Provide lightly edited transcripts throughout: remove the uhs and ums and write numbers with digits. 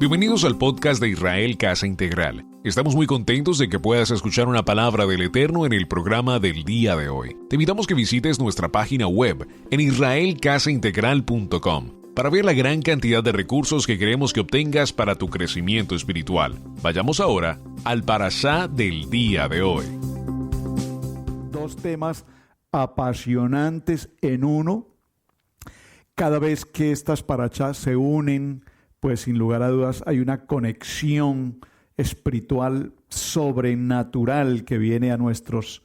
Bienvenidos al podcast de Israel Casa Integral. Estamos muy contentos de que puedas escuchar una palabra del Eterno en el programa del día de hoy. Te invitamos que visites nuestra página web en israelcasaintegral.com para ver la gran cantidad de recursos que queremos que obtengas para tu crecimiento espiritual. Vayamos ahora al parashá del día de hoy. Dos temas apasionantes en uno. Cada vez que estas parashás se unen, pues sin lugar a dudas hay una conexión espiritual sobrenatural que viene a nuestros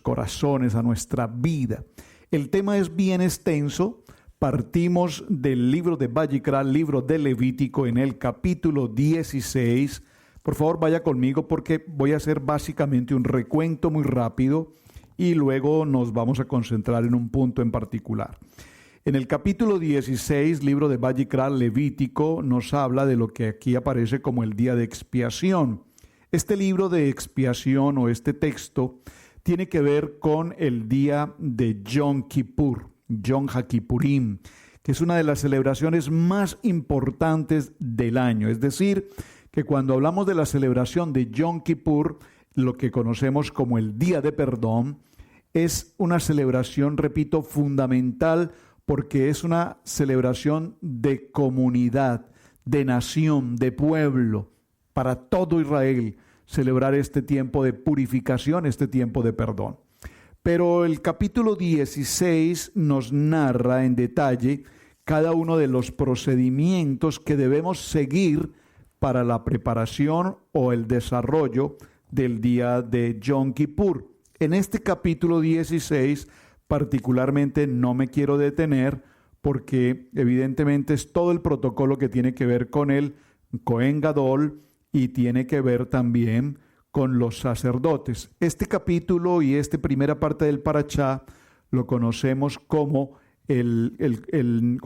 corazones, a nuestra vida. El tema es bien extenso. Partimos del libro de Vayikra, libro de Levítico, en el capítulo 16. Por favor, vaya conmigo porque voy a hacer básicamente un recuento muy rápido y luego nos vamos a concentrar en un punto en particular. En el capítulo 16, libro de Vayikra, Levítico, nos habla de lo que aquí aparece como el día de expiación. Este libro de expiación o este texto tiene que ver con el día de Yom Kippur, Yom HaKippurim, que es una de las celebraciones más importantes del año. Es decir, que cuando hablamos de la celebración de Yom Kippur, lo que conocemos como el día de perdón, es una celebración, repito, fundamental, porque es una celebración de comunidad, de nación, de pueblo, para todo Israel, celebrar este tiempo de purificación, este tiempo de perdón. Pero el capítulo 16 nos narra en detalle cada uno de los procedimientos que debemos seguir para la preparación o el desarrollo del día de Yom Kippur. En este capítulo 16 particularmente no me quiero detener porque evidentemente es todo el protocolo que tiene que ver con el Cohen Gadol y tiene que ver también con los sacerdotes. Este capítulo y esta primera parte del parashá lo conocemos como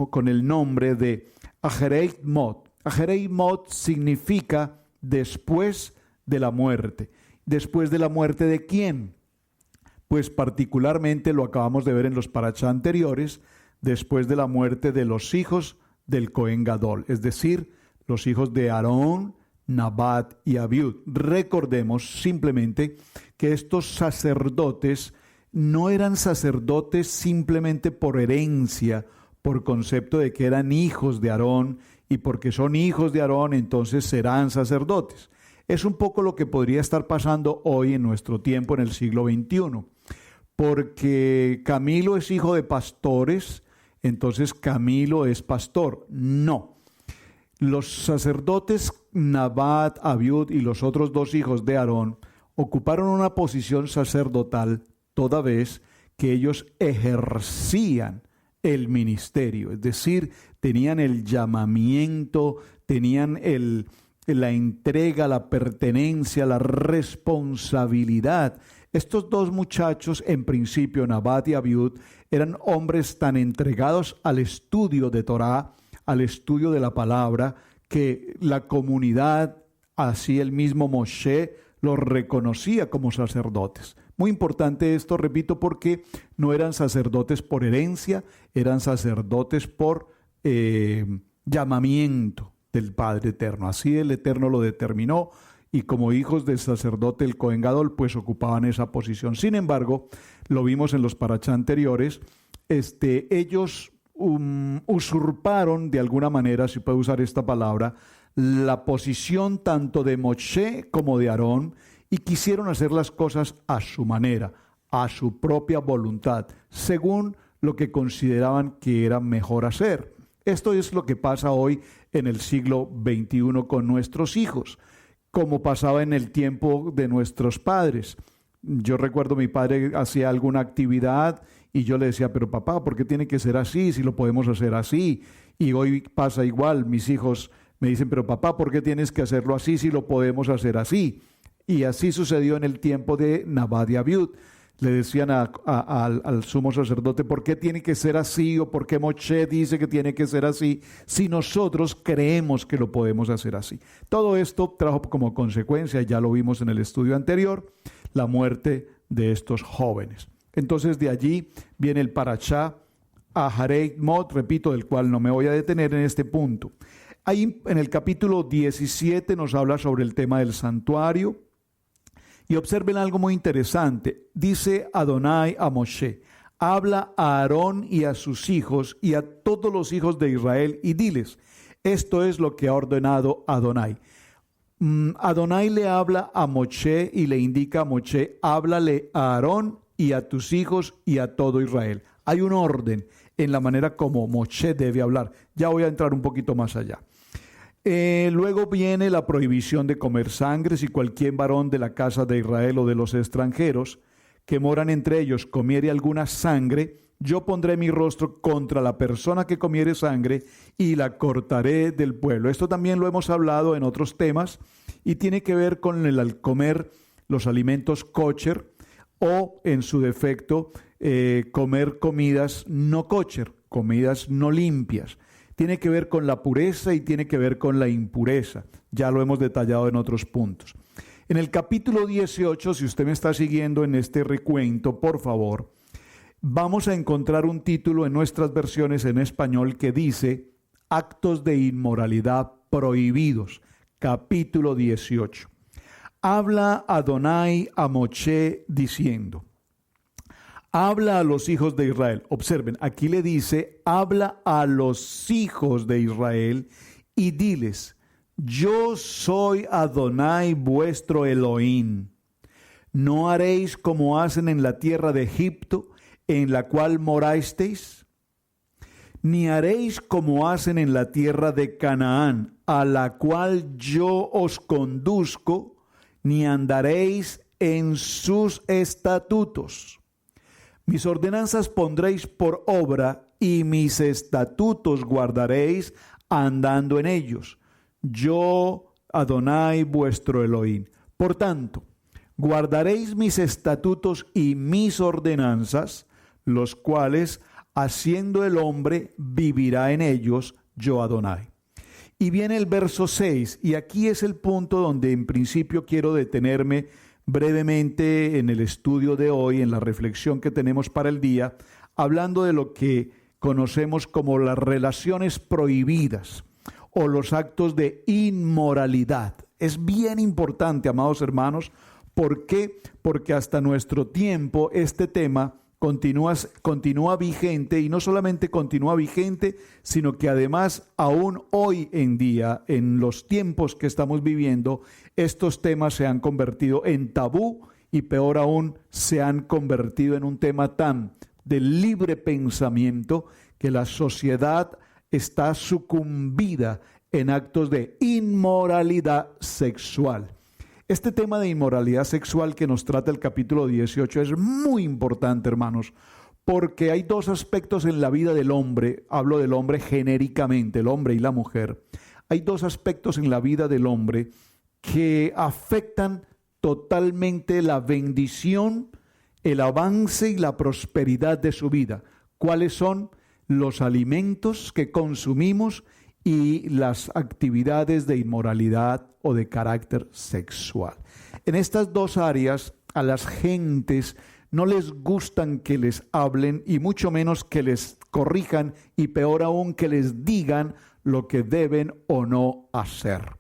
con el nombre de Achereit Mot. Achereit Mot significa después de la muerte. ¿Después de la muerte de quién? Pues particularmente lo acabamos de ver en los parashá anteriores, después de la muerte de los hijos del Cohen Gadol, es decir, los hijos de Aarón, Nabat y Abiud. Recordemos simplemente que estos sacerdotes no eran sacerdotes simplemente por herencia, por concepto de que eran hijos de Aarón y porque son hijos de Aarón entonces serán sacerdotes. Es un poco lo que podría estar pasando hoy en nuestro tiempo en el siglo XXI. Porque Camilo es hijo de pastores, entonces Camilo es pastor. No. Los sacerdotes Nabat, Abiud y los otros dos hijos de Aarón ocuparon una posición sacerdotal toda vez que ellos ejercían el ministerio. Es decir, tenían el llamamiento, tenían la entrega, la pertenencia, la responsabilidad. Estos dos muchachos, en principio, Nabat y Abiud, eran hombres tan entregados al estudio de Torá, al estudio de la palabra, que la comunidad, así el mismo Moshe, los reconocía como sacerdotes. Muy importante esto, repito, porque no eran sacerdotes por herencia, eran sacerdotes por llamamiento del Padre Eterno. Así el Eterno lo determinó y como hijos del sacerdote el Cohen Gadol, pues ocupaban esa posición. Sin embargo, lo vimos en los parashá anteriores, ellos usurparon de alguna manera, si puedo usar esta palabra, la posición tanto de Moshe como de Aarón y quisieron hacer las cosas a su manera, a su propia voluntad, según lo que consideraban que era mejor hacer. Esto es lo que pasa hoy en el siglo XXI con nuestros hijos, como pasaba en el tiempo de nuestros padres. Yo recuerdo mi padre hacía alguna actividad y yo le decía, pero papá, ¿por qué tiene que ser así si lo podemos hacer así? Y hoy pasa igual, mis hijos me dicen, pero papá, ¿por qué tienes que hacerlo así si lo podemos hacer así? Y así sucedió en el tiempo de Nabat y Abiud. Le decían al sumo sacerdote, ¿por qué tiene que ser así? ¿O por qué Moshe dice que tiene que ser así? Si nosotros creemos que lo podemos hacer así. Todo esto trajo como consecuencia, ya lo vimos en el estudio anterior, la muerte de estos jóvenes. Entonces de allí viene el parashá Aharei Mot, repito, del cual no me voy a detener en este punto. Ahí en el capítulo 17 nos habla sobre el tema del santuario. Y observen algo muy interesante. Dice Adonai a Moshe: habla a Aarón y a sus hijos y a todos los hijos de Israel y diles: esto es lo que ha ordenado Adonai. Adonai le habla a Moshe y le indica a Moshe: háblale a Aarón y a tus hijos y a todo Israel. Hay un orden en la manera como Moshe debe hablar. Ya voy a entrar un poquito más allá. Luego viene la prohibición de comer sangre. Si cualquier varón de la casa de Israel o de los extranjeros que moran entre ellos comiere alguna sangre, yo pondré mi rostro contra la persona que comiere sangre y la cortaré del pueblo. Esto también lo hemos hablado en otros temas y tiene que ver con el comer los alimentos kosher o, en su defecto, comer comidas no kosher, comidas no limpias. Tiene que ver con la pureza y tiene que ver con la impureza. Ya lo hemos detallado en otros puntos. En el capítulo 18, si usted me está siguiendo en este recuento, por favor, vamos a encontrar un título en nuestras versiones en español que dice: actos de inmoralidad prohibidos, capítulo 18. Habla Adonai a Moshe diciendo: habla a los hijos de Israel. Observen, aquí le dice: habla a los hijos de Israel y diles: yo soy Adonai vuestro Elohim. ¿No haréis como hacen en la tierra de Egipto, en la cual morasteis? Ni haréis como hacen en la tierra de Canaán, a la cual yo os conduzco, ni andaréis en sus estatutos. Mis ordenanzas pondréis por obra, y mis estatutos guardaréis andando en ellos. Yo, Adonai, vuestro Elohim. Por tanto, guardaréis mis estatutos y mis ordenanzas, los cuales, haciendo el hombre, vivirá en ellos, yo Adonai. Y viene el verso 6, y aquí es el punto donde en principio quiero detenerme brevemente en el estudio de hoy, en la reflexión que tenemos para el día, hablando de lo que conocemos como las relaciones prohibidas o los actos de inmoralidad. Es bien importante, amados hermanos. ¿Por qué? Porque hasta nuestro tiempo este tema continúa vigente, y no solamente continúa vigente, sino que además aún hoy en día, en los tiempos que estamos viviendo, estos temas se han convertido en tabú y peor aún se han convertido en un tema tan de libre pensamiento que la sociedad está sucumbida en actos de inmoralidad sexual. Este tema de inmoralidad sexual que nos trata el capítulo 18 es muy importante, hermanos, porque hay dos aspectos en la vida del hombre. Hablo del hombre genéricamente, el hombre y la mujer. Hay dos aspectos en la vida del hombre que afectan totalmente la bendición, el avance y la prosperidad de su vida. ¿Cuáles son? Los alimentos que consumimos y las actividades de inmoralidad o de carácter sexual. En estas dos áreas a las gentes no les gustan que les hablen y mucho menos que les corrijan y peor aún que les digan lo que deben o no hacer.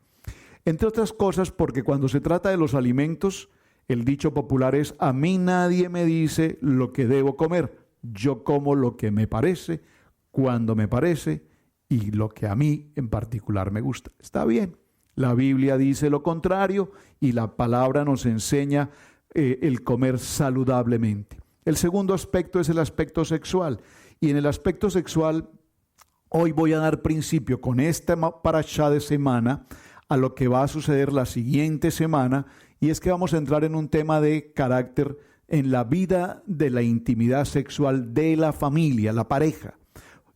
Entre otras cosas porque cuando se trata de los alimentos, el dicho popular es: a mí nadie me dice lo que debo comer, yo como lo que me parece, cuando me parece y lo que a mí en particular me gusta. Está bien, la Biblia dice lo contrario y la palabra nos enseña el comer saludablemente. El segundo aspecto es el aspecto sexual, y en el aspecto sexual hoy voy a dar principio con esta parashá de semana a lo que va a suceder la siguiente semana, y es que vamos a entrar en un tema de carácter en la vida de la intimidad sexual de la familia, la pareja.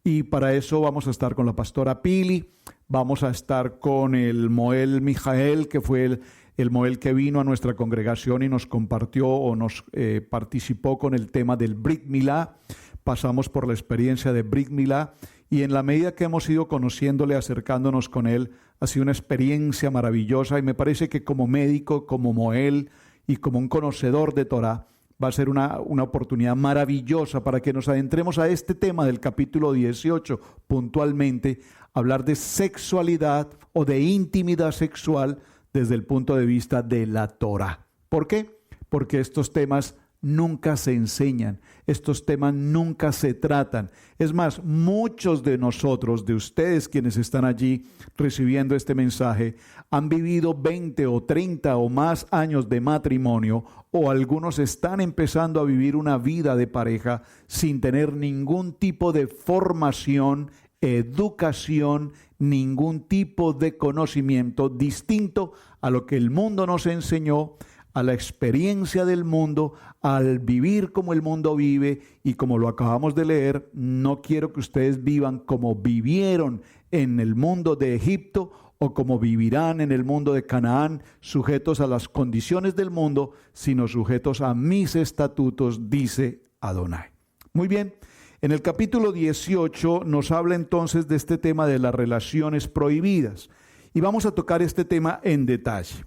Y para eso vamos a estar con la pastora Pili, vamos a estar con el Moel Mijael, que fue el Moel que vino a nuestra congregación y nos compartió o nos participó con el tema del Brit Milá. Pasamos por la experiencia de Brit Milá y en la medida que hemos ido conociéndole, acercándonos con él, ha sido una experiencia maravillosa, y me parece que como médico, como Moel y como un conocedor de Torah, va a ser una oportunidad maravillosa para que nos adentremos a este tema del capítulo 18 puntualmente, hablar de sexualidad o de intimidad sexual desde el punto de vista de la Torá. ¿Por qué? Porque estos temas nunca se enseñan, estos temas nunca se tratan. Es más, muchos de nosotros, de ustedes quienes están allí recibiendo este mensaje, han vivido 20 o 30 o más años de matrimonio, o algunos están empezando a vivir una vida de pareja sin tener ningún tipo de formación, educación, ningún tipo de conocimiento distinto a lo que el mundo nos enseñó, a la experiencia del mundo, al vivir como el mundo vive, y como lo acabamos de leer, no quiero que ustedes vivan como vivieron en el mundo de Egipto o como vivirán en el mundo de Canaán, sujetos a las condiciones del mundo, sino sujetos a mis estatutos, dice Adonai. Muy bien, en el capítulo 18 nos habla entonces de este tema de las relaciones prohibidas, y vamos a tocar este tema en detalle.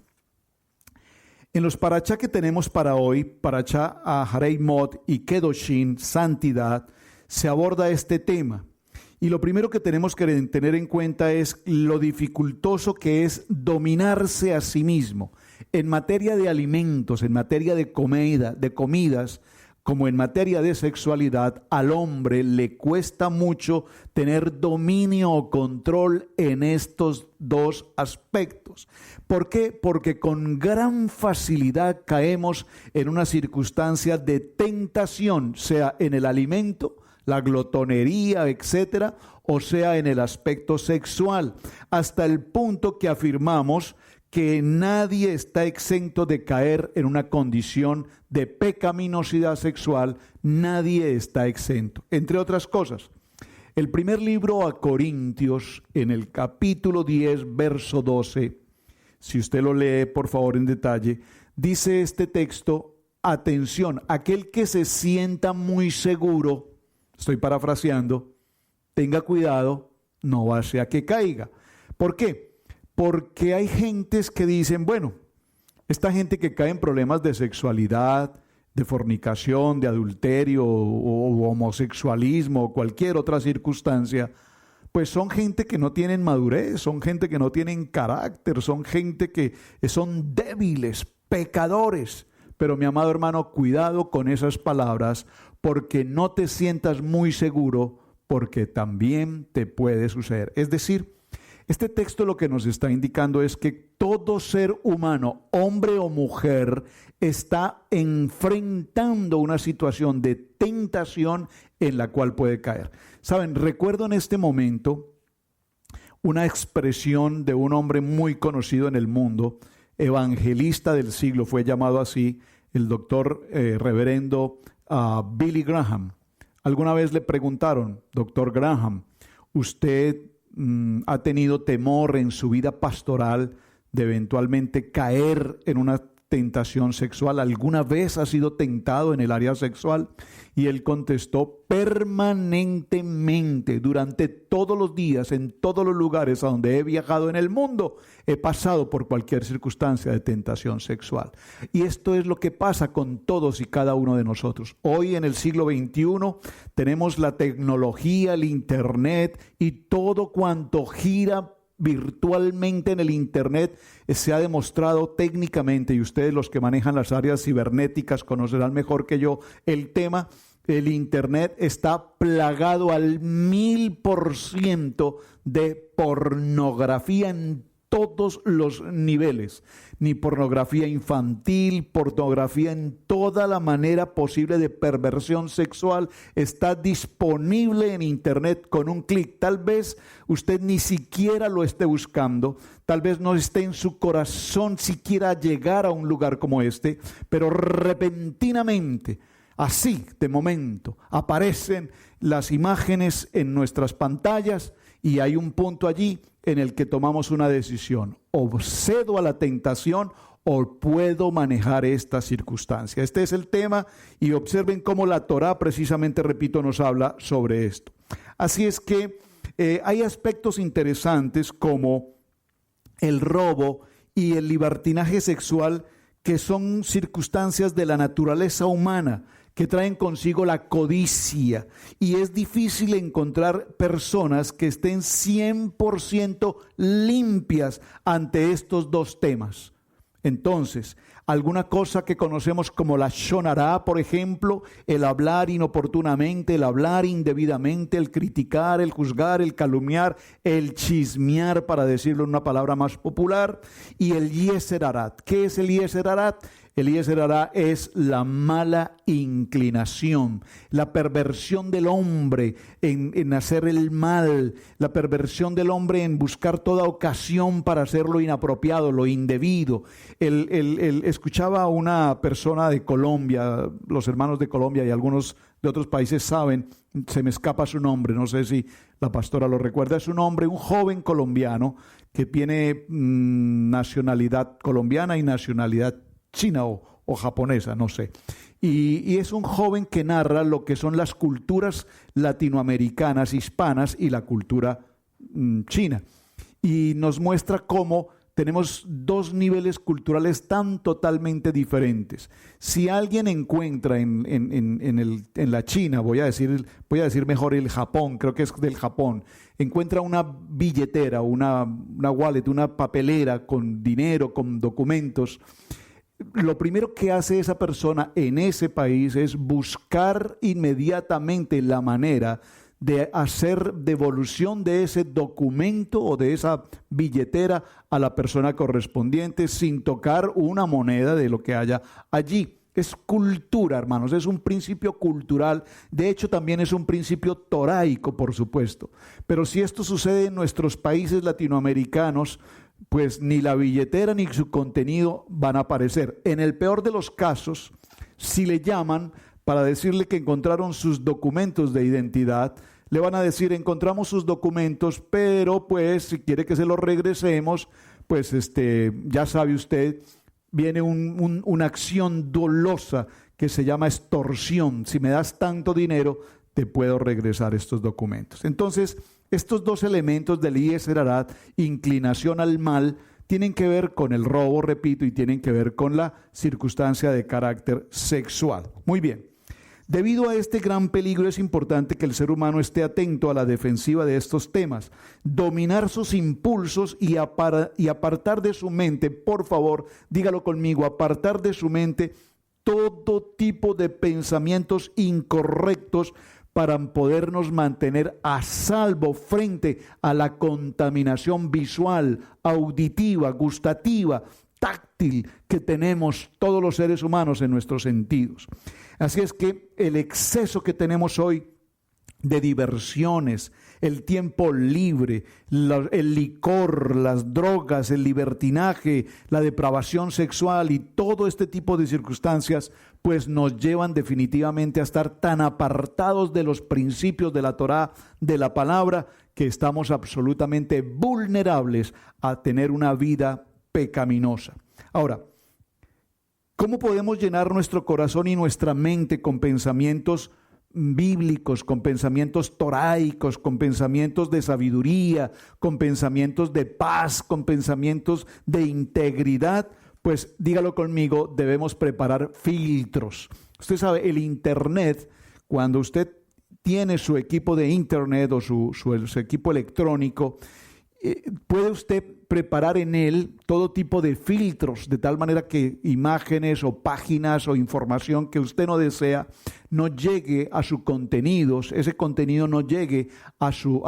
En los parachá que tenemos para hoy, parachá Aharei Mot y Kedoshin, santidad, se aborda este tema. Y lo primero que tenemos que tener en cuenta es lo dificultoso que es dominarse a sí mismo. En materia de alimentos, en materia de comidas, como en materia de sexualidad, al hombre le cuesta mucho tener dominio o control en estos dos aspectos. ¿Por qué? Porque con gran facilidad caemos en una circunstancia de tentación, sea en el alimento, la glotonería, etcétera, o sea en el aspecto sexual, hasta el punto que afirmamos que nadie está exento de caer en una condición de pecaminosidad sexual, nadie está exento. Entre otras cosas, el primer libro a Corintios, en el capítulo 10, verso 12, si usted lo lee por favor en detalle, dice este texto: atención, aquel que se sienta muy seguro, estoy parafraseando, tenga cuidado, no vaya a que caiga. ¿Por qué? Porque hay gentes que dicen, bueno, esta gente que cae en problemas de sexualidad, de fornicación, de adulterio o homosexualismo o cualquier otra circunstancia, pues son gente que no tienen madurez, son gente que no tienen carácter, son gente que son débiles, pecadores. Pero mi amado hermano, cuidado con esas palabras, porque no te sientas muy seguro, porque también te puede suceder. Es decir, este texto lo que nos está indicando es que todo ser humano, hombre o mujer, está enfrentando una situación de tentación en la cual puede caer. Saben, recuerdo en este momento una expresión de un hombre muy conocido en el mundo, evangelista del siglo, fue llamado así, el doctor reverendo Billy Graham. Alguna vez le preguntaron, doctor Graham, ¿usted ha tenido temor en su vida pastoral de eventualmente caer en una tentación sexual? ¿Alguna vez ha sido tentado en el área sexual? Y él contestó: permanentemente, durante todos los días, en todos los lugares a donde he viajado en el mundo, he pasado por cualquier circunstancia de tentación sexual. Y esto es lo que pasa con todos y cada uno de nosotros. Hoy en el siglo XXI tenemos la tecnología, el internet y todo cuanto gira virtualmente en el internet. Se ha demostrado técnicamente, y ustedes los que manejan las áreas cibernéticas conocerán mejor que yo el tema. El internet está plagado al 1000% de pornografía en todos los niveles, ni pornografía infantil, pornografía en toda la manera posible de perversión sexual está disponible en internet con un clic. Tal vez usted ni siquiera lo esté buscando, tal vez no esté en su corazón siquiera llegar a un lugar como este, pero repentinamente, así de momento, aparecen las imágenes en nuestras pantallas y hay un punto allí en el que tomamos una decisión: o cedo a la tentación o puedo manejar esta circunstancia. Este es el tema, y observen cómo la Torá precisamente, repito, nos habla sobre esto. Así es que hay aspectos interesantes como el robo y el libertinaje sexual que son circunstancias de la naturaleza humana, que traen consigo la codicia, y es difícil encontrar personas que estén 100% limpias ante estos dos temas. Entonces, alguna cosa que conocemos como la shonará, por ejemplo, el hablar inoportunamente, el hablar indebidamente, el criticar, el juzgar, el calumniar, el chismear, para decirlo en una palabra más popular, y el yeser harat. ¿Qué es el yeser harat? El yeser hará es la mala inclinación, la perversión del hombre en hacer el mal, la perversión del hombre en buscar toda ocasión para hacer lo inapropiado, lo indebido. Escuchaba a una persona de Colombia, los hermanos de Colombia y algunos de otros países saben, se me escapa su nombre, no sé si la pastora lo recuerda, es un hombre, un joven colombiano que tiene nacionalidad colombiana y nacionalidad china o japonesa, no sé. Y es un joven que narra lo que son las culturas latinoamericanas, hispanas y la cultura china. Y nos muestra cómo tenemos dos niveles culturales tan totalmente diferentes. Si alguien encuentra en la China, voy a decir mejor el Japón, creo que es del Japón, encuentra una billetera, una wallet, una papelera con dinero, con documentos, lo primero que hace esa persona en ese país es buscar inmediatamente la manera de hacer devolución de ese documento o de esa billetera a la persona correspondiente sin tocar una moneda de lo que haya allí. Es cultura, hermanos, es un principio cultural. De hecho, también es un principio toraico, por supuesto. Pero si esto sucede en nuestros países latinoamericanos, pues ni la billetera ni su contenido van a aparecer. En el peor de los casos, si le llaman para decirle que encontraron sus documentos de identidad, le van a decir: encontramos sus documentos, pero pues si quiere que se los regresemos, pues ya sabe usted, viene una acción dolosa que se llama extorsión. Si me das tanto dinero, te puedo regresar estos documentos. Entonces, estos dos elementos del yeser harat, inclinación al mal, tienen que ver con el robo, repito, y tienen que ver con la circunstancia de carácter sexual. Muy bien. Debido a este gran peligro es importante que el ser humano esté atento a la defensiva de estos temas, dominar sus impulsos y apartar de su mente, por favor, dígalo conmigo, apartar de su mente todo tipo de pensamientos incorrectos para podernos mantener a salvo frente a la contaminación visual, auditiva, gustativa, táctil que tenemos todos los seres humanos en nuestros sentidos. Así es que el exceso que tenemos hoy de diversiones, el tiempo libre, el licor, las drogas, el libertinaje, la depravación sexual y todo este tipo de circunstancias, pues nos llevan definitivamente a estar tan apartados de los principios de la Torá, de la palabra, que estamos absolutamente vulnerables a tener una vida pecaminosa. Ahora, ¿cómo podemos llenar nuestro corazón y nuestra mente con pensamientos bíblicos, con pensamientos toraicos, con pensamientos de sabiduría, con pensamientos de paz, con pensamientos de integridad? Pues dígalo conmigo, debemos preparar filtros. Usted sabe, el internet, cuando usted tiene su equipo de internet o su equipo electrónico, puede usted preparar en él todo tipo de filtros, de tal manera que imágenes o páginas o información que usted no desea no llegue a sus contenidos, ese contenido no llegue a su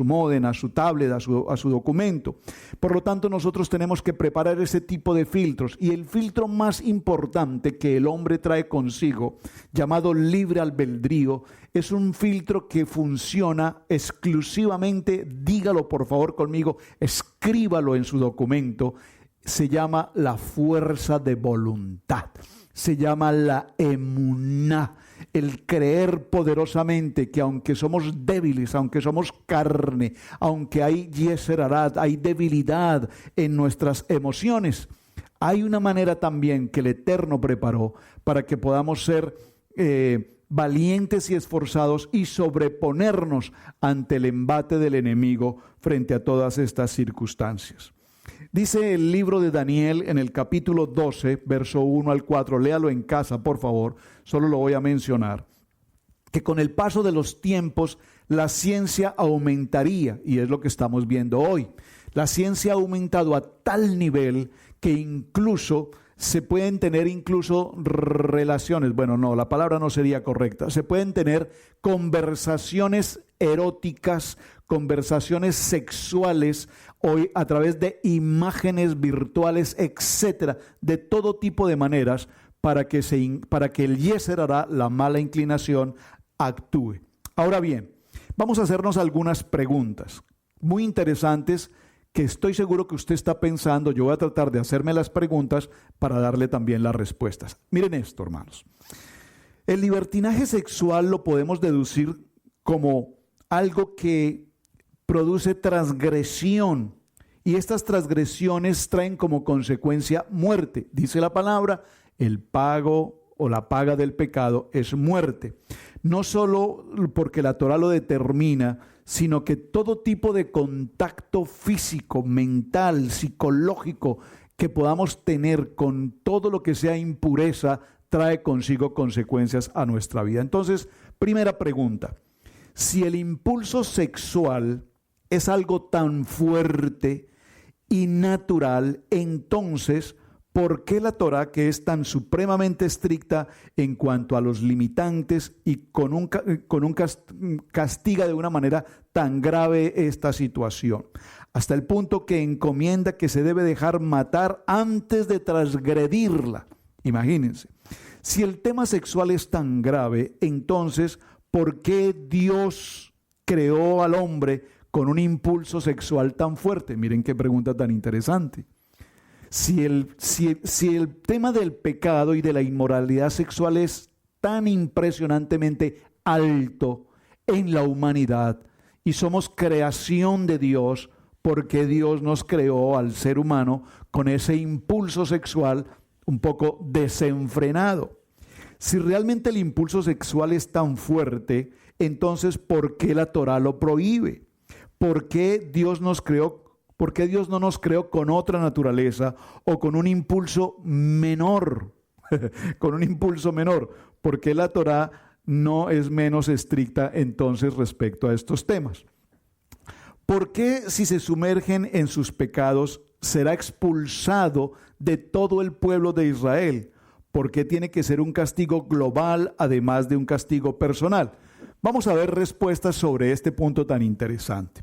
modem, a su tablet, a su documento. Por lo tanto, nosotros tenemos que preparar ese tipo de filtros, y el filtro más importante que el hombre trae consigo, llamado libre albedrío, es un filtro que funciona exclusivamente, dígalo por favor conmigo, escríbalo en su documento, se llama la fuerza de voluntad. Se llama la emuná, el creer poderosamente que aunque somos débiles, aunque somos carne, aunque hay yeser harat, hay debilidad en nuestras emociones, hay una manera también que el Eterno preparó para que podamos ser valientes y esforzados y sobreponernos ante el embate del enemigo frente a todas estas circunstancias. Dice el libro de Daniel en el capítulo 12, verso 1 al 4, léalo en casa, por favor, solo lo voy a mencionar, que con el paso de los tiempos la ciencia aumentaría, y es lo que estamos viendo hoy. La ciencia ha aumentado a tal nivel que incluso se pueden tener relaciones, bueno, no, la palabra no sería correcta, se pueden tener conversaciones eróticas, conversaciones sexuales hoy a través de imágenes virtuales, etcétera, de todo tipo de maneras para que el Yetzer Hará, la mala inclinación, actúe. Ahora bien, vamos a hacernos algunas preguntas muy interesantes que estoy seguro que usted está pensando. Yo voy a tratar de hacerme las preguntas para darle también las respuestas. Miren esto, hermanos. El libertinaje sexual lo podemos deducir como algo que produce transgresión, y estas transgresiones traen como consecuencia muerte. Dice la palabra, el pago o la paga del pecado es muerte. No solo porque la Torá lo determina, sino que todo tipo de contacto físico, mental, psicológico que podamos tener con todo lo que sea impureza trae consigo consecuencias a nuestra vida. Entonces, primera pregunta: si el impulso sexual es algo tan fuerte y natural, entonces, ¿por qué la Torá, que es tan supremamente estricta en cuanto a los limitantes y castiga de una manera tan grave esta situación? Hasta el punto que encomienda que se debe dejar matar antes de transgredirla. Imagínense, si el tema sexual es tan grave, entonces, ¿por qué Dios creó al hombre con un impulso sexual tan fuerte? Miren qué pregunta tan interesante. Si el tema del pecado y de la inmoralidad sexual es tan impresionantemente alto en la humanidad y somos creación de Dios, porque Dios nos creó al ser humano con ese impulso sexual un poco desenfrenado. Si realmente el impulso sexual es tan fuerte, entonces ¿por qué la Torá lo prohíbe? ¿Por qué Dios nos creó? ¿Por qué Dios no nos creó con otra naturaleza o con un impulso menor? Con un impulso menor. ¿Por qué la Torá no es menos estricta entonces respecto a estos temas? ¿Por qué, si se sumergen en sus pecados, será expulsado de todo el pueblo de Israel? ¿Por qué tiene que ser un castigo global además de un castigo personal? Vamos a ver respuestas sobre este punto tan interesante.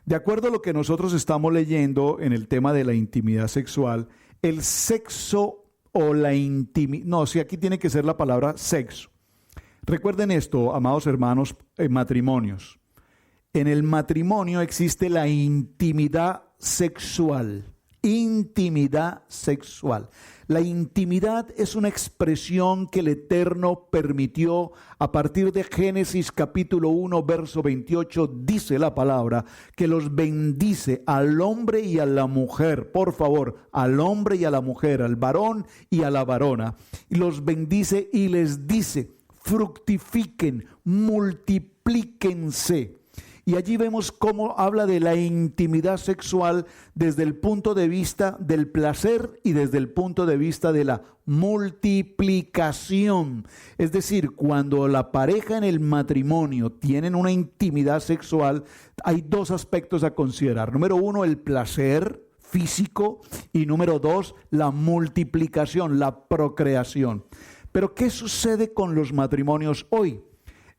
De acuerdo a lo que nosotros estamos leyendo en el tema de la intimidad sexual, el sexo o la intimidad, no, si aquí tiene que ser la palabra sexo. Recuerden esto, amados hermanos, en matrimonios. En el matrimonio existe la intimidad sexual. Intimidad sexual. La intimidad es una expresión que el Eterno permitió a partir de Génesis capítulo 1, verso 28, dice la palabra, que los bendice al hombre y a la mujer, por favor, al hombre y a la mujer, al varón y a la varona, y los bendice y les dice, fructifiquen, multiplíquense. Y allí vemos cómo habla de la intimidad sexual desde el punto de vista del placer y desde el punto de vista de la multiplicación. Es decir, cuando la pareja en el matrimonio tienen una intimidad sexual, hay dos aspectos a considerar. Número uno, el placer físico, y número dos, la multiplicación, la procreación. Pero ¿qué sucede con los matrimonios hoy?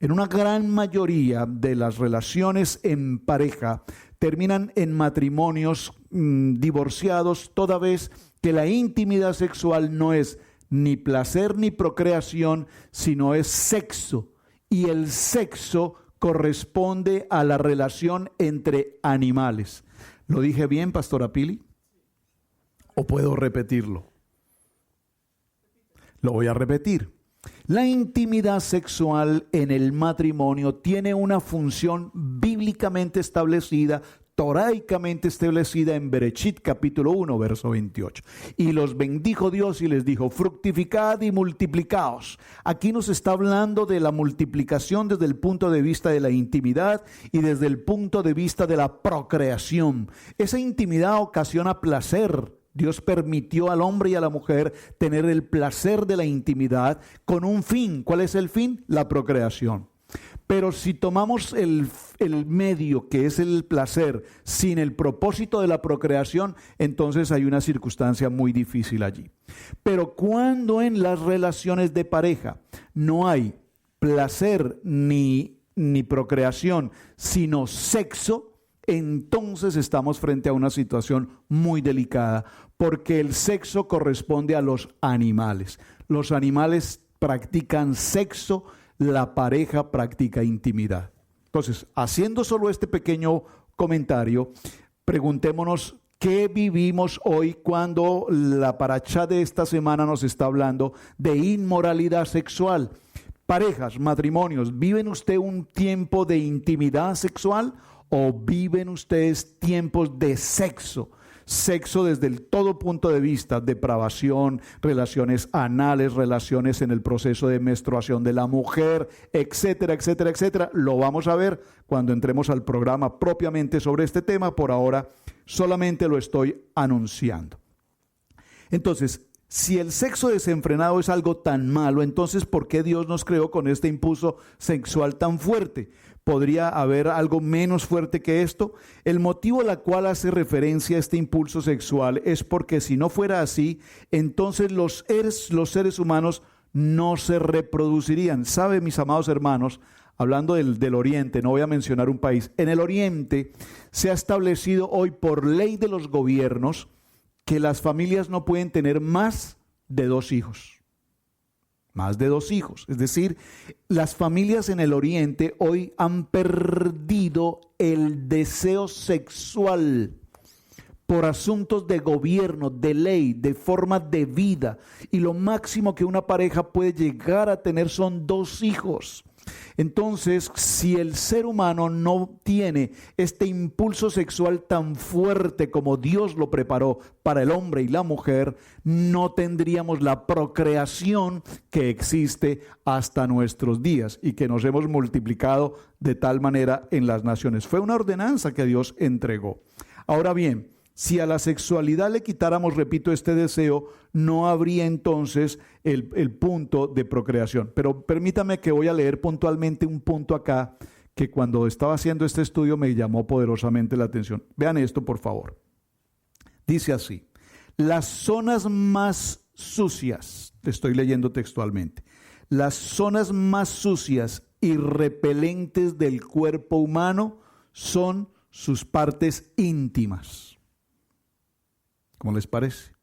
En una gran mayoría de las relaciones en pareja terminan en matrimonios divorciados, toda vez que la intimidad sexual no es ni placer ni procreación, sino es sexo. Y el sexo corresponde a la relación entre animales. ¿Lo dije bien, Pastora Pili? ¿O puedo repetirlo? Lo voy a repetir. La intimidad sexual en el matrimonio tiene una función bíblicamente establecida toraicamente establecida en Bereshit capítulo 1, verso 28. Y los bendijo Dios y les dijo: fructificad y multiplicaos. Aquí nos está hablando de la multiplicación desde el punto de vista de la intimidad y desde el punto de vista de la procreación. Esa intimidad ocasiona placer. Dios permitió al hombre y a la mujer tener el placer de la intimidad con un fin. ¿Cuál es el fin? La procreación. Pero si tomamos el medio, que es el placer, sin el propósito de la procreación, entonces hay una circunstancia muy difícil allí. Pero cuando en las relaciones de pareja no hay placer ni procreación, sino sexo, entonces estamos frente a una situación muy delicada, porque el sexo corresponde a los animales. Los animales practican sexo, la pareja practica intimidad. Entonces, haciendo solo este pequeño comentario, preguntémonos qué vivimos hoy cuando la parashá de esta semana nos está hablando de inmoralidad sexual. Parejas, matrimonios, ¿viven usted un tiempo de intimidad sexual o viven ustedes tiempos de sexo? Sexo desde todo punto de vista: depravación, relaciones anales, relaciones en el proceso de menstruación de la mujer, etcétera, etcétera, etcétera. Lo vamos a ver cuando entremos al programa propiamente sobre este tema. Por ahora solamente lo estoy anunciando. Entonces, si el sexo desenfrenado es algo tan malo, entonces ¿por qué Dios nos creó con este impulso sexual tan fuerte? ¿Podría haber algo menos fuerte que esto? El motivo al cual hace referencia a este impulso sexual es porque si no fuera así, entonces los seres humanos no se reproducirían. ¿Sabe, mis amados hermanos? Hablando del Oriente, no voy a mencionar un país. En el Oriente se ha establecido hoy por ley de los gobiernos que las familias no pueden tener más de 2 hijos. Más de 2 hijos. Es decir, las familias en el Oriente hoy han perdido el deseo sexual por asuntos de gobierno, de ley, de forma de vida. Y lo máximo que una pareja puede llegar a tener son 2 hijos. Entonces, si el ser humano no tiene este impulso sexual tan fuerte como Dios lo preparó para el hombre y la mujer, no tendríamos la procreación que existe hasta nuestros días y que nos hemos multiplicado de tal manera en las naciones. Fue una ordenanza que Dios entregó. Ahora bien, si a la sexualidad le quitáramos, repito, este deseo, no habría entonces el punto de procreación. Pero permítame que voy a leer puntualmente un punto acá que cuando estaba haciendo este estudio me llamó poderosamente la atención. Vean esto, por favor. Dice así: las zonas más sucias, te estoy leyendo textualmente, las zonas más sucias y repelentes del cuerpo humano son sus partes íntimas. ¿Cómo les parece?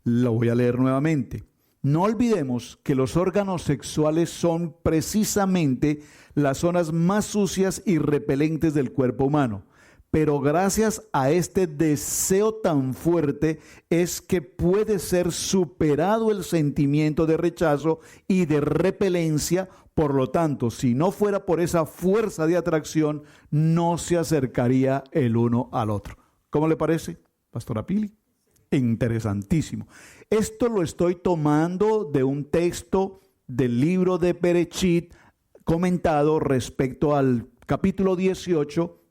Lo voy a leer nuevamente. No olvidemos que los órganos sexuales son precisamente las zonas más sucias y repelentes del cuerpo humano. Pero gracias a este deseo tan fuerte es que puede ser superado el sentimiento de rechazo y de repelencia. Por lo tanto, si no fuera por esa fuerza de atracción, no se acercaría el uno al otro. ¿Cómo le parece, Pastora Pili? Interesantísimo. Esto lo estoy tomando de un texto del libro de Bereshit comentado respecto al capítulo 18,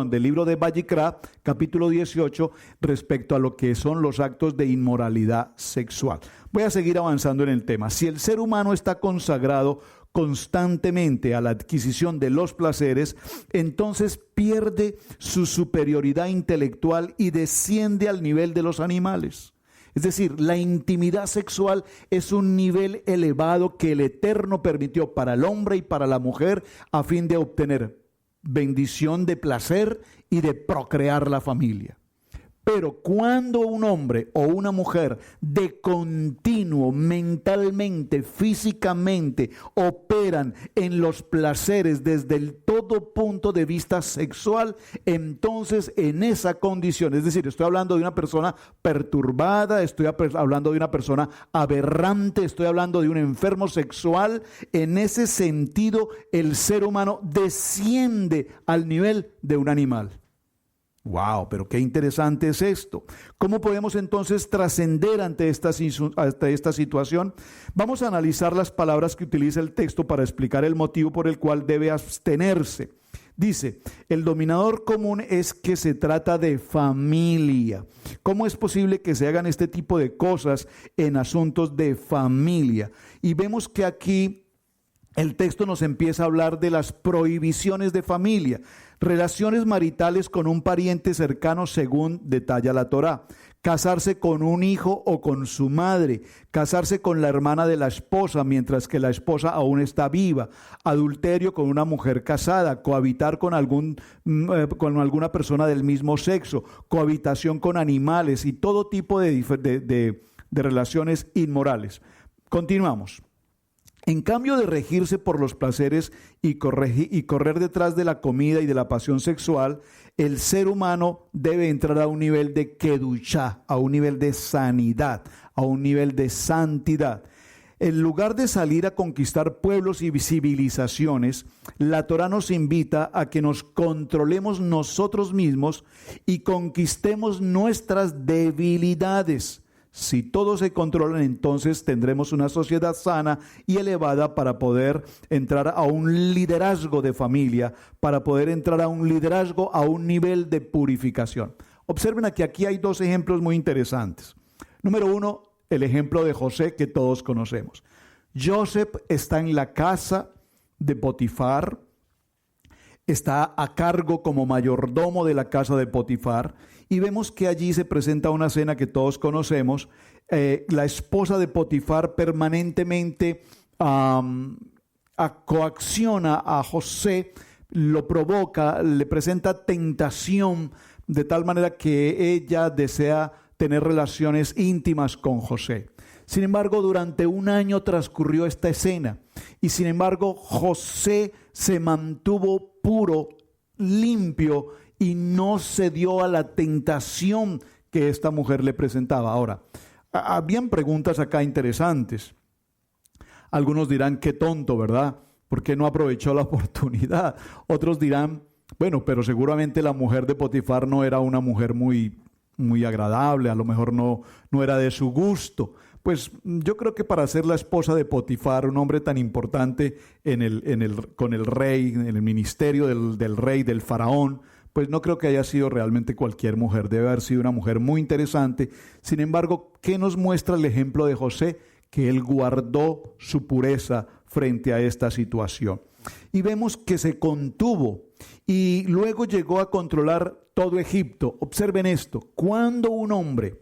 del libro de Vayikra, capítulo 18, respecto a lo que son los actos de inmoralidad sexual. Voy a seguir avanzando en el tema. Si el ser humano está consagrado constantemente a la adquisición de los placeres, entonces pierde su superioridad intelectual y desciende al nivel de los animales. Es decir, la intimidad sexual es un nivel elevado que el Eterno permitió para el hombre y para la mujer a fin de obtener bendición de placer y de procrear la familia. Pero cuando un hombre o una mujer de continuo, mentalmente, físicamente, operan en los placeres desde el todo punto de vista sexual, entonces en esa condición, es decir, estoy hablando de una persona perturbada, estoy hablando de una persona aberrante, estoy hablando de un enfermo sexual, en ese sentido el ser humano desciende al nivel de un animal. ¡Wow! Pero qué interesante es esto. ¿Cómo podemos entonces trascender ante esta situación? Vamos a analizar las palabras que utiliza el texto para explicar el motivo por el cual debe abstenerse. Dice, el dominador común es que se trata de familia. ¿Cómo es posible que se hagan este tipo de cosas en asuntos de familia? Y vemos que aquí el texto nos empieza a hablar de las prohibiciones de familia, relaciones maritales con un pariente cercano según detalla la Torá, casarse con un hijo o con su madre, casarse con la hermana de la esposa mientras que la esposa aún está viva, adulterio con una mujer casada, cohabitar con alguna persona del mismo sexo, cohabitación con animales y todo tipo de relaciones inmorales. Continuamos. En cambio de regirse por los placeres y correr detrás de la comida y de la pasión sexual, el ser humano debe entrar a un nivel de kedushá, a un nivel de sanidad, a un nivel de santidad. En lugar de salir a conquistar pueblos y civilizaciones, la Torá nos invita a que nos controlemos nosotros mismos y conquistemos nuestras debilidades. Si todos se controlan, entonces tendremos una sociedad sana y elevada para poder entrar a un liderazgo de familia, para poder entrar a un liderazgo a un nivel de purificación. Observen que aquí hay dos ejemplos muy interesantes. Número uno, el ejemplo de José que todos conocemos. Joseph está en la casa de Potifar, está a cargo como mayordomo de la casa de Potifar, y vemos que allí se presenta una escena que todos conocemos. La esposa de Potifar permanentemente coacciona a José, lo provoca, le presenta tentación, de tal manera que ella desea tener relaciones íntimas con José. Sin embargo, durante un año transcurrió esta escena, y sin embargo José se mantuvo puro, limpio, y no cedió a la tentación que esta mujer le presentaba. Ahora, habían preguntas acá interesantes. Algunos dirán, qué tonto, ¿verdad? ¿Por qué no aprovechó la oportunidad? Otros dirán, bueno, pero seguramente la mujer de Potifar no era una mujer muy agradable, a lo mejor no era de su gusto. Pues yo creo que para ser la esposa de Potifar, un hombre tan importante con el rey, en el ministerio del rey, del faraón, pues no creo que haya sido realmente cualquier mujer, debe haber sido una mujer muy interesante. Sin embargo, ¿qué nos muestra el ejemplo de José? Que él guardó su pureza frente a esta situación. Y vemos que se contuvo y luego llegó a controlar todo Egipto. Observen esto, cuando un hombre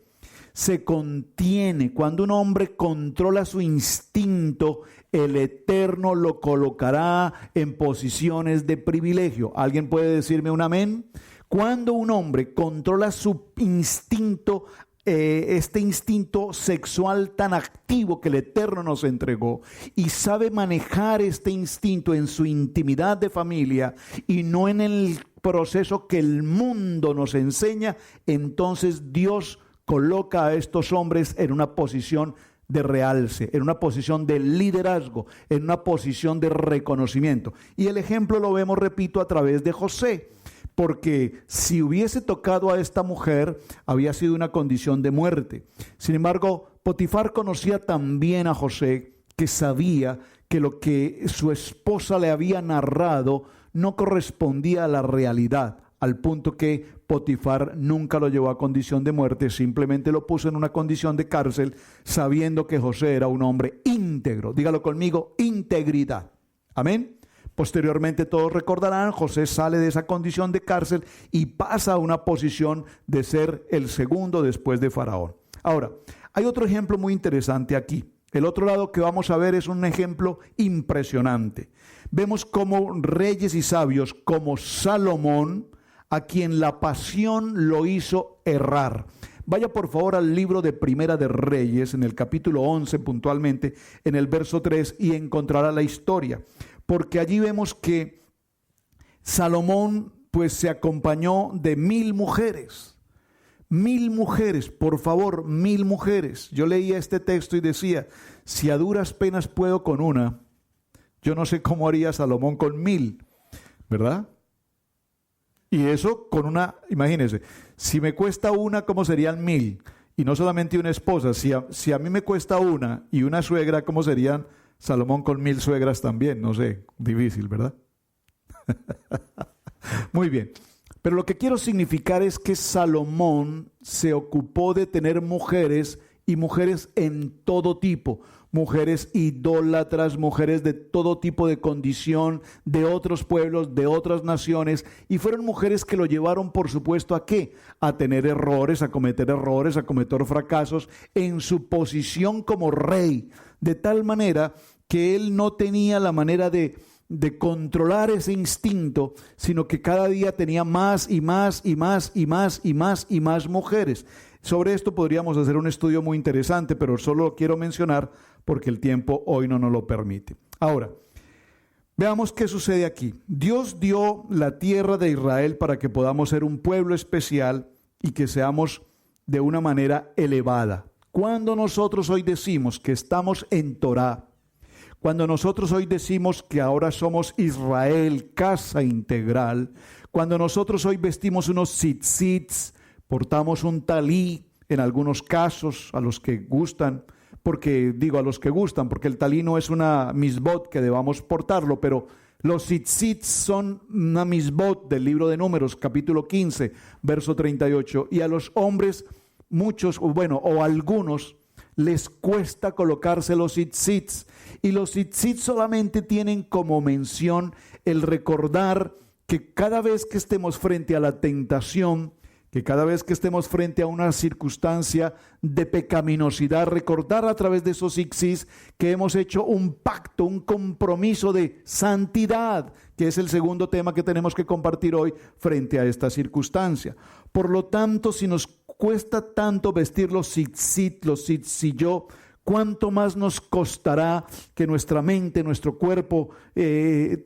se contiene, cuando un hombre controla su instinto, el Eterno lo colocará en posiciones de privilegio. ¿Alguien puede decirme un amén? Cuando un hombre controla su instinto, este instinto sexual tan activo que el Eterno nos entregó, y sabe manejar este instinto en su intimidad de familia y no en el proceso que el mundo nos enseña, entonces Dios coloca a estos hombres en una posición de realce, en una posición de liderazgo, en una posición de reconocimiento. Y el ejemplo lo vemos, repito, a través de José, porque si hubiese tocado a esta mujer, había sido una condición de muerte. Sin embargo, Potifar conocía también a José, que sabía que lo que su esposa le había narrado no correspondía a la realidad, al punto que Potifar nunca lo llevó a condición de muerte, simplemente lo puso en una condición de cárcel, sabiendo que José era un hombre íntegro. Dígalo conmigo, integridad. Amén. Posteriormente todos recordarán, José sale de esa condición de cárcel y pasa a una posición de ser el segundo después de Faraón. Ahora, hay otro ejemplo muy interesante aquí. El otro lado que vamos a ver es un ejemplo impresionante. Vemos cómo reyes y sabios como Salomón, a quien la pasión lo hizo errar. Vaya por favor al libro de Primera de Reyes, en el capítulo 11 puntualmente, en el verso 3, y encontrará la historia. Porque allí vemos que Salomón pues se acompañó de 1000 mujeres. 1000 mujeres, por favor, 1000 mujeres. Yo leía este texto y decía, si a duras penas puedo con una, yo no sé cómo haría Salomón con 1000, ¿verdad? Y eso con una, imagínense, si me cuesta una, ¿cómo serían 1000? Y no solamente una esposa, si a mí me cuesta una y una suegra, ¿cómo serían Salomón con 1000 suegras también? No sé, difícil, ¿verdad? Muy bien. Pero lo que quiero significar es que Salomón se ocupó de tener mujeres, y mujeres en todo tipo, mujeres idólatras, mujeres de todo tipo de condición, de otros pueblos, de otras naciones, y fueron mujeres que lo llevaron, por supuesto, ¿a qué? A tener errores, a cometer fracasos en su posición como rey, de tal manera que él no tenía la manera de controlar ese instinto, sino que cada día tenía más y más y más y más y más y más mujeres. Sobre esto podríamos hacer un estudio muy interesante, pero solo lo quiero mencionar porque el tiempo hoy no nos lo permite. Ahora, veamos qué sucede aquí. Dios dio la tierra de Israel para que podamos ser un pueblo especial y que seamos de una manera elevada. Cuando nosotros hoy decimos que estamos en Torá, cuando nosotros hoy decimos que ahora somos Israel, casa integral, cuando nosotros hoy vestimos unos tzitzits, portamos un talí en algunos casos, a los que gustan, porque digo a los que gustan, porque el talí no es una misbot que debamos portarlo, pero los tzitzits son una misbot del libro de Números, capítulo 15, verso 38, y a los hombres, muchos, o algunos, les cuesta colocarse los tzitzits, y los tzitzits solamente tienen como mención el recordar que cada vez que estemos frente a la tentación, que cada vez que estemos frente a una circunstancia de pecaminosidad, recordar a través de esos tzitzits que hemos hecho un pacto, un compromiso de santidad, que es el segundo tema que tenemos que compartir hoy frente a esta circunstancia. Por lo tanto, si nos cuesta tanto vestir los tzitzit, ¿cuánto más nos costará que nuestra mente, nuestro cuerpo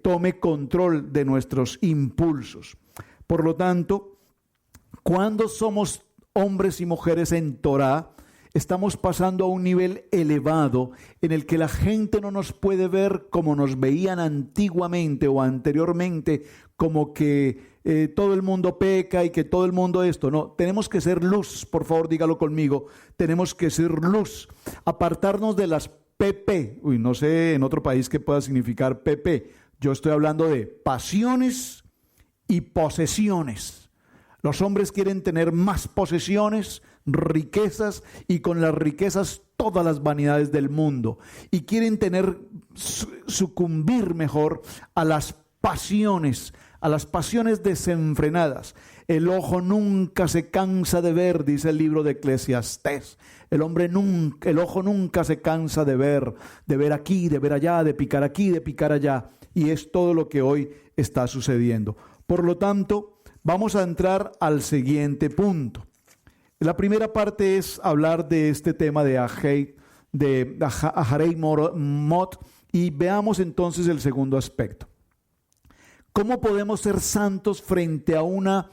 tome control de nuestros impulsos? Por lo tanto, cuando somos hombres y mujeres en Torá, estamos pasando a un nivel elevado en el que la gente no nos puede ver como nos veían antiguamente o anteriormente, como que todo el mundo peca y que todo el mundo esto. No, tenemos que ser luz, por favor dígalo conmigo, tenemos que ser luz, apartarnos de las PP, no sé en otro país qué pueda significar PP, yo estoy hablando de pasiones y posesiones. Los hombres quieren tener más posesiones, riquezas, y con las riquezas todas las vanidades del mundo, y quieren sucumbir mejor a las pasiones desenfrenadas. El ojo nunca se cansa de ver, dice el libro de Eclesiastés. El ojo nunca se cansa de ver aquí, de ver allá, de picar aquí, de picar allá, y es todo lo que hoy está sucediendo. Por lo tanto, vamos a entrar al siguiente punto. La primera parte es hablar de este tema de Aharei Mot, y veamos entonces el segundo aspecto. ¿Cómo podemos ser santos frente a una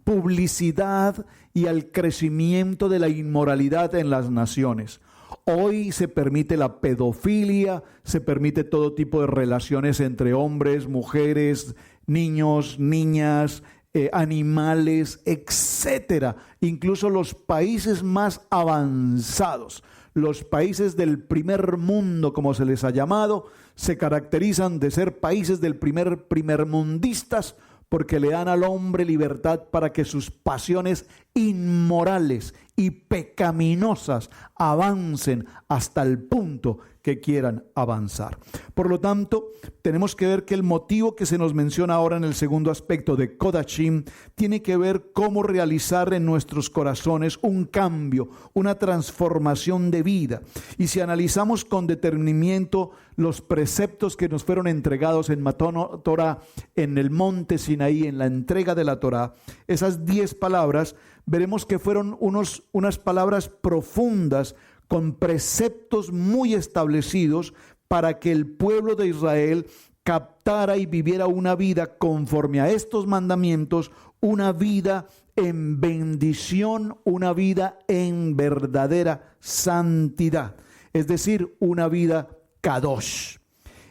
publicidad y al crecimiento de la inmoralidad en las naciones? Hoy se permite la pedofilia, se permite todo tipo de relaciones entre hombres, mujeres, niños, niñas, animales, etcétera. Incluso los países más avanzados, los países del primer mundo, como se les ha llamado, se caracterizan de ser países del primermundistas, porque le dan al hombre libertad para que sus pasiones inmorales y pecaminosas avancen hasta el punto que quieran avanzar. Por lo tanto, tenemos que ver que el motivo que se nos menciona ahora en el segundo aspecto de Kodashim tiene que ver cómo realizar en nuestros corazones un cambio, una transformación de vida. Y si analizamos con detenimiento los preceptos que nos fueron entregados en Matón Torah, en el monte Sinaí, en la entrega de la Torah, esas 10 palabras, veremos que fueron unas palabras profundas con preceptos muy establecidos para que el pueblo de Israel captara y viviera una vida conforme a estos mandamientos, una vida en bendición, una vida en verdadera santidad, es decir, una vida kadosh.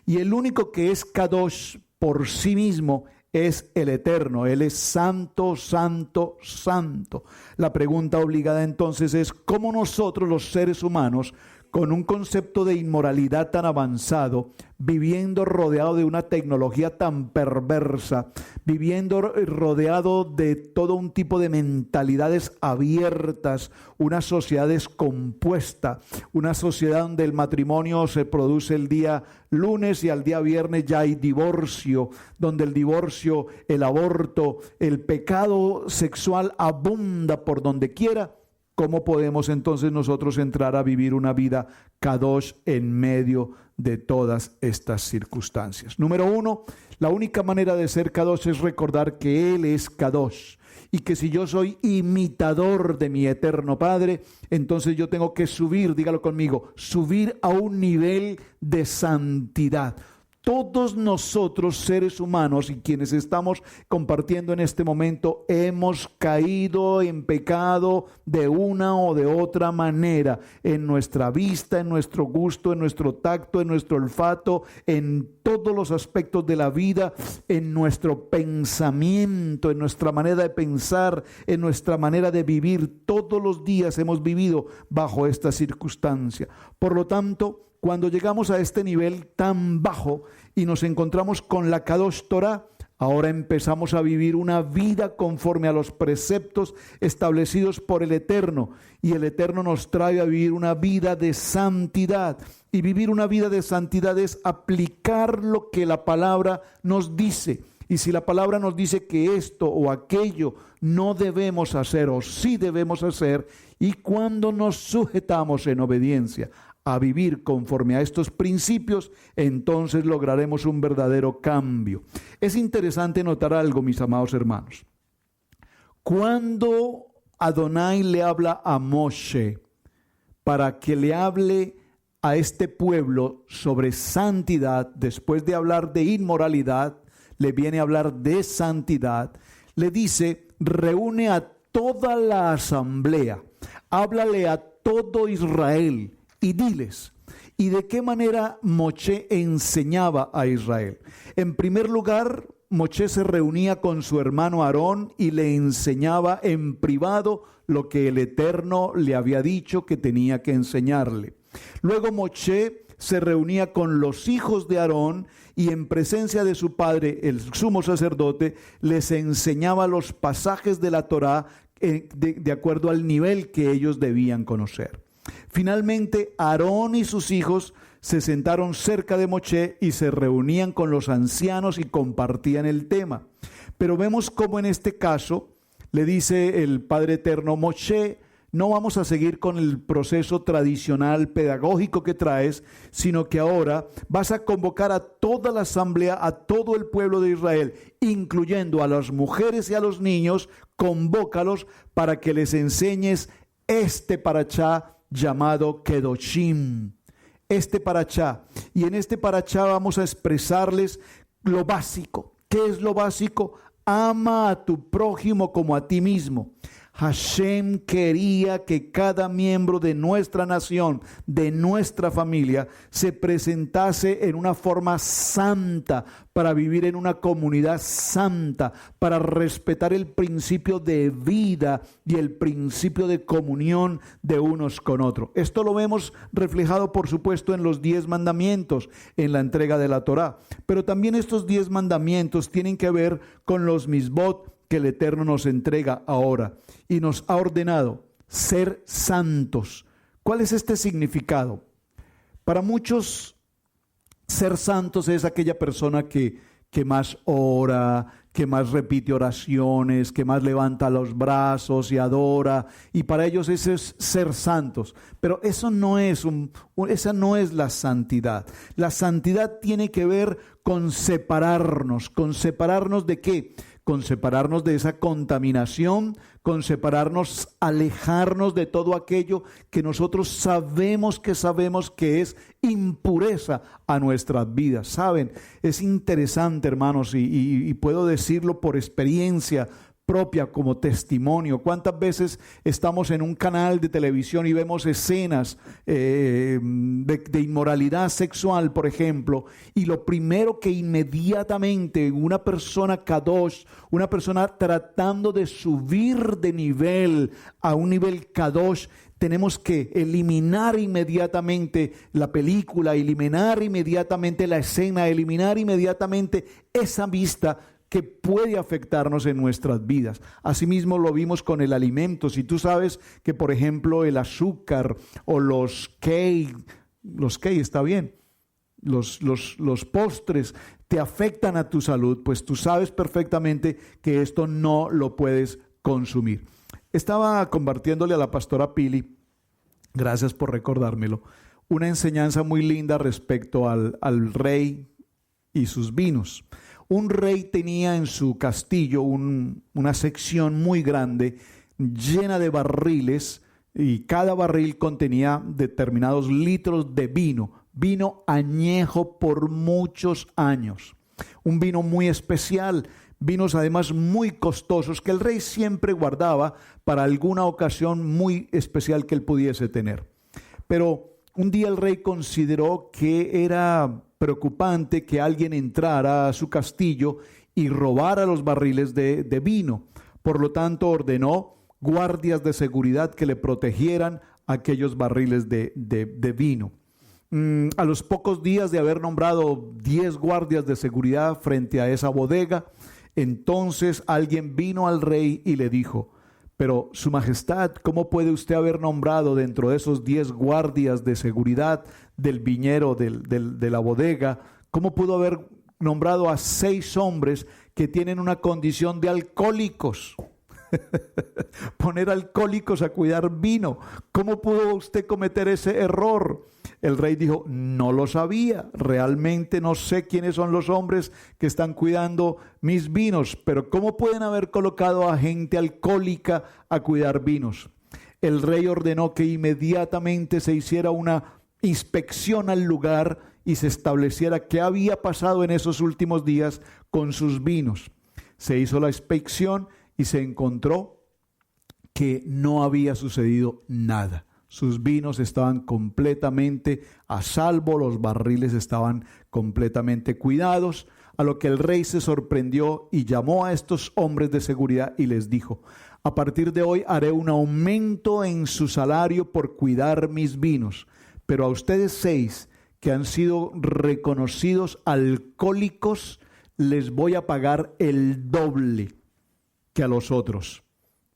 Y el único que es kadosh por sí mismo es el Eterno. Él es santo, santo, santo. La pregunta obligada entonces es, ¿cómo nosotros los seres humanos, con un concepto de inmoralidad tan avanzado, viviendo rodeado de una tecnología tan perversa, viviendo rodeado de todo un tipo de mentalidades abiertas, una sociedad descompuesta, una sociedad donde el matrimonio se produce el día lunes y al día viernes ya hay divorcio, donde el divorcio, el aborto, el pecado sexual abunda por donde quiera? ¿Cómo podemos entonces nosotros entrar a vivir una vida kadosh en medio de todas estas circunstancias? Número uno, la única manera de ser kadosh es recordar que Él es kadosh y que si yo soy imitador de mi eterno Padre, entonces yo tengo que subir, dígalo conmigo, subir a un nivel de santidad. Todos nosotros, seres humanos, y quienes estamos compartiendo en este momento, hemos caído en pecado de una o de otra manera, en nuestra vista, en nuestro gusto, en nuestro tacto, en nuestro olfato, en todos los aspectos de la vida, en nuestro pensamiento, en nuestra manera de pensar, en nuestra manera de vivir. Todos los días hemos vivido bajo esta circunstancia. Por lo tanto, cuando llegamos a este nivel tan bajo y nos encontramos con la Kadosh Torah, ahora empezamos a vivir una vida conforme a los preceptos establecidos por el Eterno. Y el Eterno nos trae a vivir una vida de santidad. Y vivir una vida de santidad es aplicar lo que la palabra nos dice. Y si la palabra nos dice que esto o aquello no debemos hacer o sí debemos hacer, y cuando nos sujetamos en obediencia a vivir conforme a estos principios, entonces lograremos un verdadero cambio. Es interesante notar algo, mis amados hermanos. Cuando Adonai le habla a Moshe para que le hable a este pueblo sobre santidad, después de hablar de inmoralidad, le viene a hablar de santidad, le dice, reúne a toda la asamblea, háblale a todo Israel, y diles, ¿y de qué manera Moshe enseñaba a Israel? En primer lugar, Moshe se reunía con su hermano Aarón y le enseñaba en privado lo que el Eterno le había dicho que tenía que enseñarle. Luego Moshe se reunía con los hijos de Aarón y en presencia de su padre, el sumo sacerdote, les enseñaba los pasajes de la Torá de acuerdo al nivel que ellos debían conocer. Finalmente, Aarón y sus hijos se sentaron cerca de Moshe y se reunían con los ancianos y compartían el tema. Pero vemos cómo en este caso le dice el Padre Eterno, Moshe, no vamos a seguir con el proceso tradicional pedagógico que traes, sino que ahora vas a convocar a toda la asamblea, a todo el pueblo de Israel, incluyendo a las mujeres y a los niños, convócalos para que les enseñes este parashá llamado Kedoshim, este parashá. Y en este parashá vamos a expresarles lo básico. ¿Qué es lo básico? Ama a tu prójimo como a ti mismo. Hashem quería que cada miembro de nuestra nación, de nuestra familia, se presentase en una forma santa, para vivir en una comunidad santa, para respetar el principio de vida y el principio de comunión de unos con otros. Esto lo vemos reflejado, por supuesto, en los 10 mandamientos, en la entrega de la Torá. Pero también estos 10 mandamientos tienen que ver con los misbot que el Eterno nos entrega ahora y nos ha ordenado ser santos. ¿Cuál es este significado? Para muchos, ser santos es aquella persona que más ora, que más repite oraciones, que más levanta los brazos y adora, y para ellos eso es ser santos. Pero eso no es esa no es la santidad. La santidad tiene que ver con separarnos. ¿Con separarnos de qué? Con separarnos de esa contaminación, con separarnos, alejarnos de todo aquello que nosotros sabemos que es impureza a nuestras vidas. ¿Saben? Es interesante, hermanos, y puedo decirlo por experiencia propia como testimonio. ¿Cuántas veces estamos en un canal de televisión y vemos escenas de inmoralidad sexual, por ejemplo, y lo primero que inmediatamente una persona kadosh, una persona tratando de subir de nivel a un nivel kadosh, tenemos que eliminar inmediatamente la película, eliminar inmediatamente la escena, eliminar inmediatamente esa vista que puede afectarnos en nuestras vidas. Asimismo lo vimos con el alimento. Si tú sabes que, por ejemplo, el azúcar o los cake está bien, los postres te afectan a tu salud, pues tú sabes perfectamente que esto no lo puedes consumir. Estaba compartiéndole a la pastora Pili, gracias por recordármelo, una enseñanza muy linda respecto al rey y sus vinos. Un rey tenía en su castillo una sección muy grande llena de barriles, y cada barril contenía determinados litros de vino añejo por muchos años. Un vino muy especial, vinos además muy costosos que el rey siempre guardaba para alguna ocasión muy especial que él pudiese tener. Pero un día el rey consideró que era preocupante que alguien entrara a su castillo y robara los barriles de vino. Por lo tanto, ordenó guardias de seguridad que le protegieran aquellos barriles de vino. A los pocos días de haber nombrado 10 guardias de seguridad frente a esa bodega, entonces alguien vino al rey y le dijo: pero su majestad, ¿cómo puede usted haber nombrado dentro de esos 10 guardias de seguridad del viñero de la bodega? ¿Cómo pudo haber nombrado a 6 hombres que tienen una condición de alcohólicos? Poner alcohólicos a cuidar vino. ¿Cómo pudo usted cometer ese error? El rey dijo: no lo sabía, realmente no sé quiénes son los hombres que están cuidando mis vinos, pero ¿cómo pueden haber colocado a gente alcohólica a cuidar vinos? El rey ordenó que inmediatamente se hiciera una inspección al lugar y se estableciera qué había pasado en esos últimos días con sus vinos. Se hizo la inspección y se encontró que no había sucedido nada. Sus vinos estaban completamente a salvo, los barriles estaban completamente cuidados, a lo que el rey se sorprendió y llamó a estos hombres de seguridad y les dijo: a partir de hoy haré un aumento en su salario por cuidar mis vinos, pero a ustedes 6 que han sido reconocidos alcohólicos, les voy a pagar el doble que a los otros.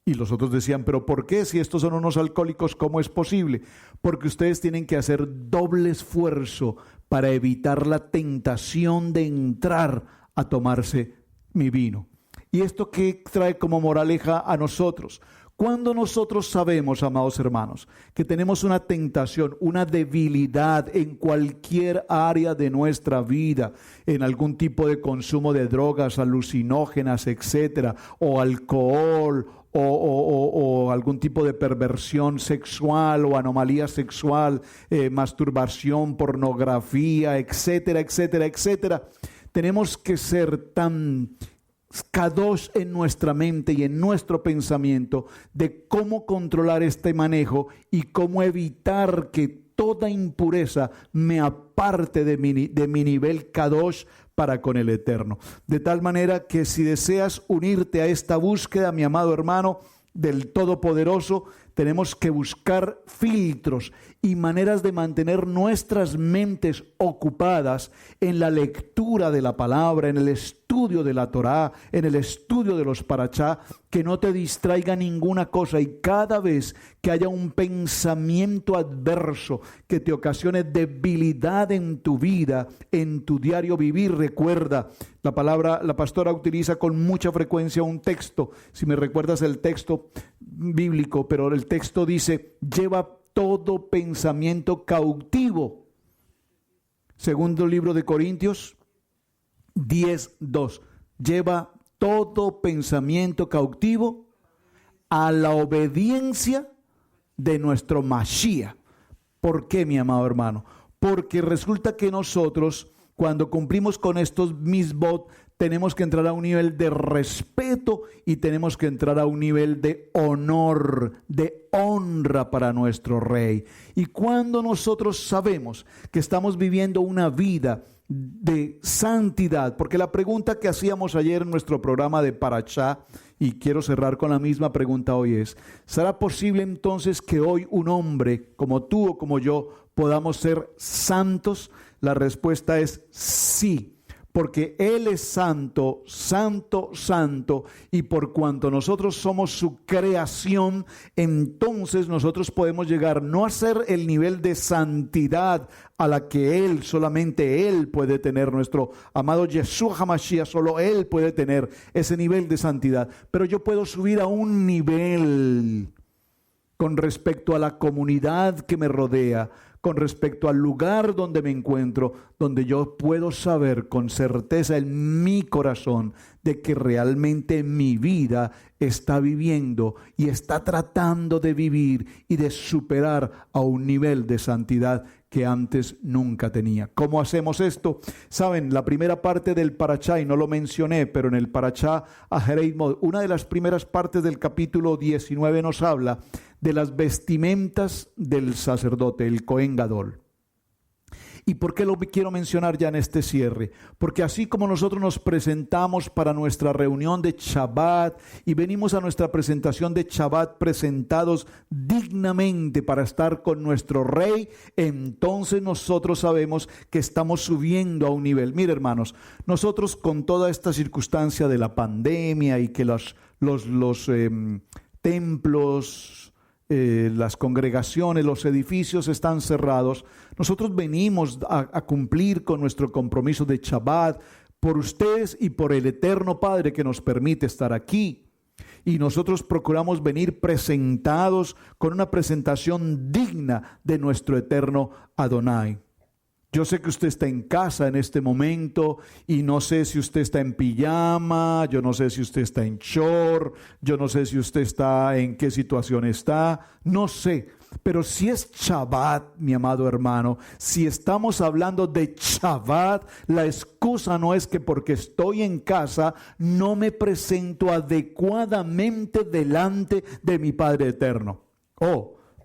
Y los otros decían: ¿pero por qué? Si estos son unos alcohólicos, ¿cómo es posible? Porque ustedes tienen que hacer doble esfuerzo para evitar la tentación de entrar a tomarse mi vino. ¿Y esto qué trae como moraleja a nosotros? Cuando nosotros sabemos, amados hermanos, que tenemos una tentación, una debilidad en cualquier área de nuestra vida, en algún tipo de consumo de drogas alucinógenas, etcétera, o alcohol, o algún tipo de perversión sexual o anomalía sexual, masturbación, pornografía, etcétera, etcétera, etcétera, tenemos que ser tan kadosh en nuestra mente y en nuestro pensamiento de cómo controlar este manejo y cómo evitar que toda impureza me aparte de mi nivel kadosh para con el Eterno. De tal manera que si deseas unirte a esta búsqueda, mi amado hermano, del Todopoderoso, tenemos que buscar filtros y maneras de mantener nuestras mentes ocupadas en la lectura de la palabra, en el estudio de la Torá, en el estudio de los parachá, que no te distraiga ninguna cosa, y cada vez que haya un pensamiento adverso que te ocasione debilidad en tu vida, en tu diario vivir, recuerda, la pastora utiliza con mucha frecuencia un texto, si me recuerdas el texto bíblico, pero el texto dice: lleva todo pensamiento cautivo. Segundo libro de Corintios 10:2. Lleva todo pensamiento cautivo a la obediencia de nuestro Mashiach. ¿Por qué, mi amado hermano? Porque resulta que nosotros, cuando cumplimos con estos misbot, tenemos que entrar a un nivel de respeto y tenemos que entrar a un nivel de honor, de honra para nuestro Rey. Y cuando nosotros sabemos que estamos viviendo una vida de santidad, porque la pregunta que hacíamos ayer en nuestro programa de Parashá, y quiero cerrar con la misma pregunta hoy es: ¿será posible entonces que hoy un hombre como tú o como yo podamos ser santos? La respuesta es sí. Porque Él es santo, santo, santo, y por cuanto nosotros somos su creación, entonces nosotros podemos llegar no a ser el nivel de santidad a la que Él, solamente Él puede tener, nuestro amado Yeshua HaMashiach, solo Él puede tener ese nivel de santidad, pero yo puedo subir a un nivel con respecto a la comunidad que me rodea, con respecto al lugar donde me encuentro, donde yo puedo saber con certeza en mi corazón de que realmente mi vida está viviendo y está tratando de vivir y de superar a un nivel de santidad que antes nunca tenía. ¿Cómo hacemos esto? Saben, la primera parte del Parashá, y no lo mencioné, pero en el Parashá Aharei Moed, una de las primeras partes del capítulo 19 nos habla de las vestimentas del sacerdote, el Cohen Gadol. ¿Y por qué lo quiero mencionar ya en este cierre? Porque así como nosotros nos presentamos para nuestra reunión de Shabbat y venimos a nuestra presentación de Shabbat presentados dignamente para estar con nuestro Rey, entonces nosotros sabemos que estamos subiendo a un nivel. Mire, hermanos, nosotros con toda esta circunstancia de la pandemia y que los templos, las congregaciones, los edificios están cerrados, nosotros venimos a cumplir con nuestro compromiso de Shabbat por ustedes y por el Eterno Padre que nos permite estar aquí. Y nosotros procuramos venir presentados con una presentación digna de nuestro eterno Adonai. Yo sé que usted está en casa en este momento y no sé si usted está en pijama, yo no sé si usted está en short, yo no sé si usted está en qué situación está, no sé. Pero si es Shabbat, mi amado hermano, si estamos hablando de Shabbat, la excusa no es que porque estoy en casa no me presento adecuadamente delante de mi Padre eterno.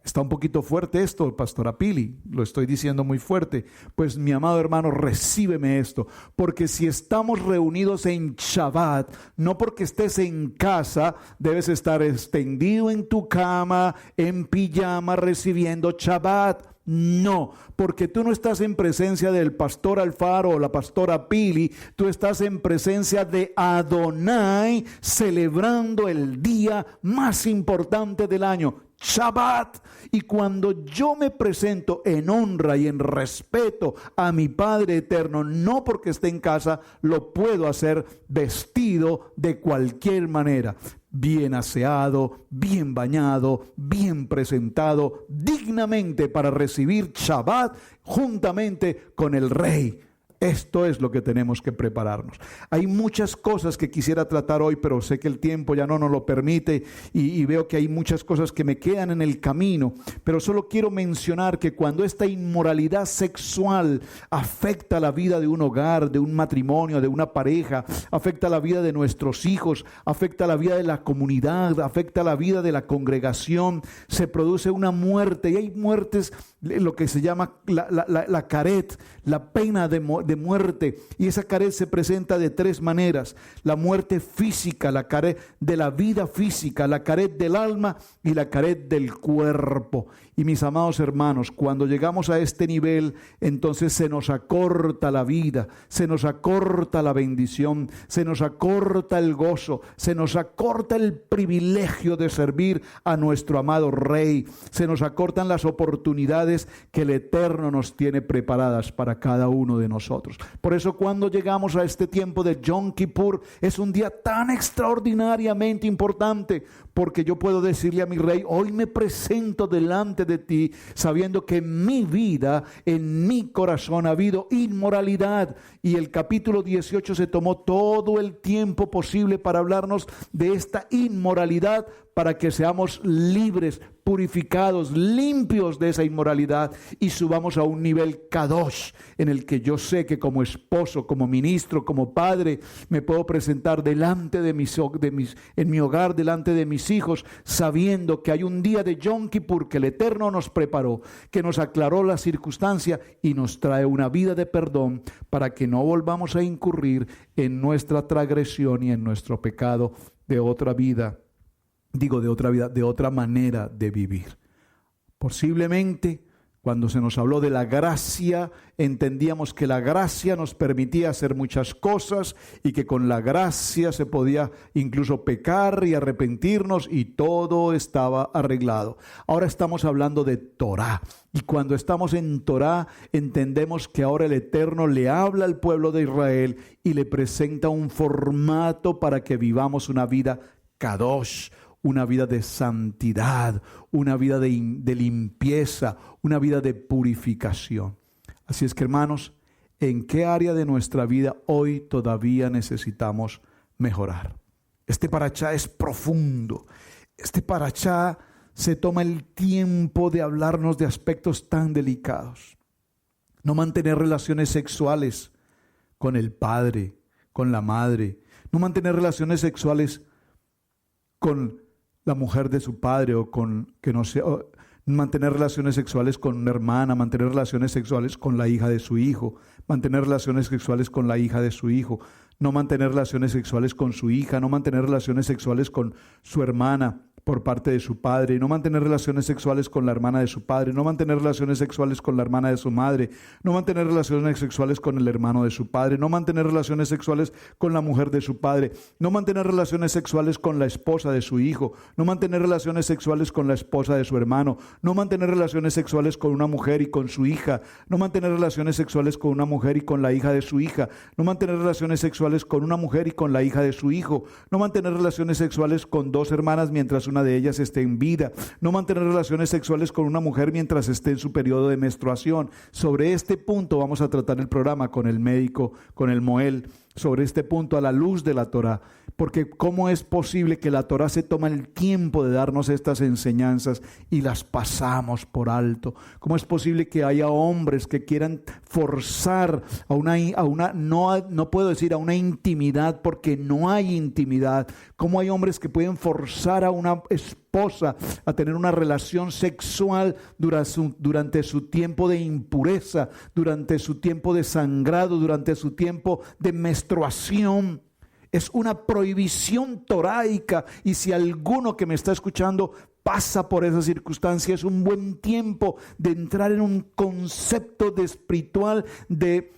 Está un poquito fuerte esto, Pastora Pili, lo estoy diciendo muy fuerte. Pues mi amado hermano, recíbeme esto, porque si estamos reunidos en Shabbat, no porque estés en casa, debes estar extendido en tu cama, en pijama, recibiendo Shabbat. No, porque tú no estás en presencia del pastor Alfaro o la pastora Pili, tú estás en presencia de Adonai, celebrando el día más importante del año, Shabbat. Y cuando yo me presento en honra y en respeto a mi Padre eterno, no porque esté en casa, lo puedo hacer vestido de cualquier manera, bien aseado, bien bañado, bien presentado, dignamente para recibir Shabbat juntamente con el Rey. Esto es lo que tenemos que prepararnos. Hay muchas cosas que quisiera tratar hoy, pero sé que el tiempo ya no nos lo permite y veo que hay muchas cosas que me quedan en el camino. Pero solo quiero mencionar que cuando esta inmoralidad sexual afecta la vida de un hogar, de un matrimonio, de una pareja, afecta la vida de nuestros hijos, afecta la vida de la comunidad, afecta la vida de la congregación, se produce una muerte. Y hay muertes, lo que se llama la caret, la pena de muerte, y esa caret se presenta de tres maneras: la muerte física, la caret de la vida física, la caret del alma y la caret del cuerpo. Y mis amados hermanos, cuando llegamos a este nivel, entonces se nos acorta la vida, se nos acorta la bendición, se nos acorta el gozo, se nos acorta el privilegio de servir a nuestro amado Rey, se nos acortan las oportunidades que el Eterno nos tiene preparadas para cada uno de nosotros. Por eso cuando llegamos a este tiempo de Yom Kippur, es un día tan extraordinariamente importante, porque yo puedo decirle a mi Rey: hoy me presento delante de ti, sabiendo que en mi vida, en mi corazón ha habido inmoralidad. Y el capítulo 18 se tomó todo el tiempo posible para hablarnos de esta inmoralidad, para que seamos libres, purificados, limpios de esa inmoralidad y subamos a un nivel kadosh en el que yo sé que como esposo, como ministro, como padre, me puedo presentar delante en mi hogar, delante de mis hijos, sabiendo que hay un día de Yom Kippur que el Eterno nos preparó, que nos aclaró la circunstancia y nos trae una vida de perdón para que no volvamos a incurrir en nuestra transgresión y en nuestro pecado de otra vida. De otra manera de vivir. Posiblemente, cuando se nos habló de la gracia, entendíamos que la gracia nos permitía hacer muchas cosas y que con la gracia se podía incluso pecar y arrepentirnos y todo estaba arreglado. Ahora estamos hablando de Torá. Y cuando estamos en Torá, entendemos que ahora el Eterno le habla al pueblo de Israel y le presenta un formato para que vivamos una vida kadosh, una vida de santidad, una vida de limpieza, una vida de purificación. Así es que, hermanos, ¿en qué área de nuestra vida hoy todavía necesitamos mejorar? Este parachá es profundo. Este parachá se toma el tiempo de hablarnos de aspectos tan delicados. No mantener relaciones sexuales con el padre, con la madre. No mantener relaciones sexuales con la mujer de su padre o con, que no sé, mantener relaciones sexuales con una hermana, mantener relaciones sexuales con la hija de su hijo, mantener relaciones sexuales con la hija de su hijo, no mantener relaciones sexuales con su hija, no mantener relaciones sexuales con su hermana por parte de su padre, no mantener relaciones sexuales con la hermana de su padre, no mantener relaciones sexuales con la hermana de su madre, no mantener relaciones sexuales con el hermano de su padre, no mantener relaciones sexuales con la mujer de su padre, no mantener relaciones sexuales con la esposa de su hijo, no mantener relaciones sexuales con la esposa de su hermano, no mantener relaciones sexuales con una mujer y con su hija, no mantener relaciones sexuales con una mujer y con la hija de su hija, no mantener relaciones sexuales con una mujer y con la hija de su hijo, no mantener relaciones sexuales con dos hermanas mientras una de ellas esté en vida, no mantener relaciones sexuales con una mujer mientras esté en su periodo de menstruación. Sobre este punto vamos a tratar el programa con el médico, con el Moel, sobre este punto a la luz de la Torá, porque ¿cómo es posible que la Torá se toma el tiempo de darnos estas enseñanzas y las pasamos por alto? ¿Cómo es posible que haya hombres que quieran forzar a una no puedo decir a una intimidad porque no hay intimidad? ¿Cómo hay hombres que pueden forzar a una esposa a tener una relación sexual durante su tiempo de impureza, durante su tiempo de sangrado, durante su tiempo de menstruación? Es una prohibición toráica, y si alguno que me está escuchando pasa por esa circunstancia, es un buen tiempo de entrar en un concepto de espiritual de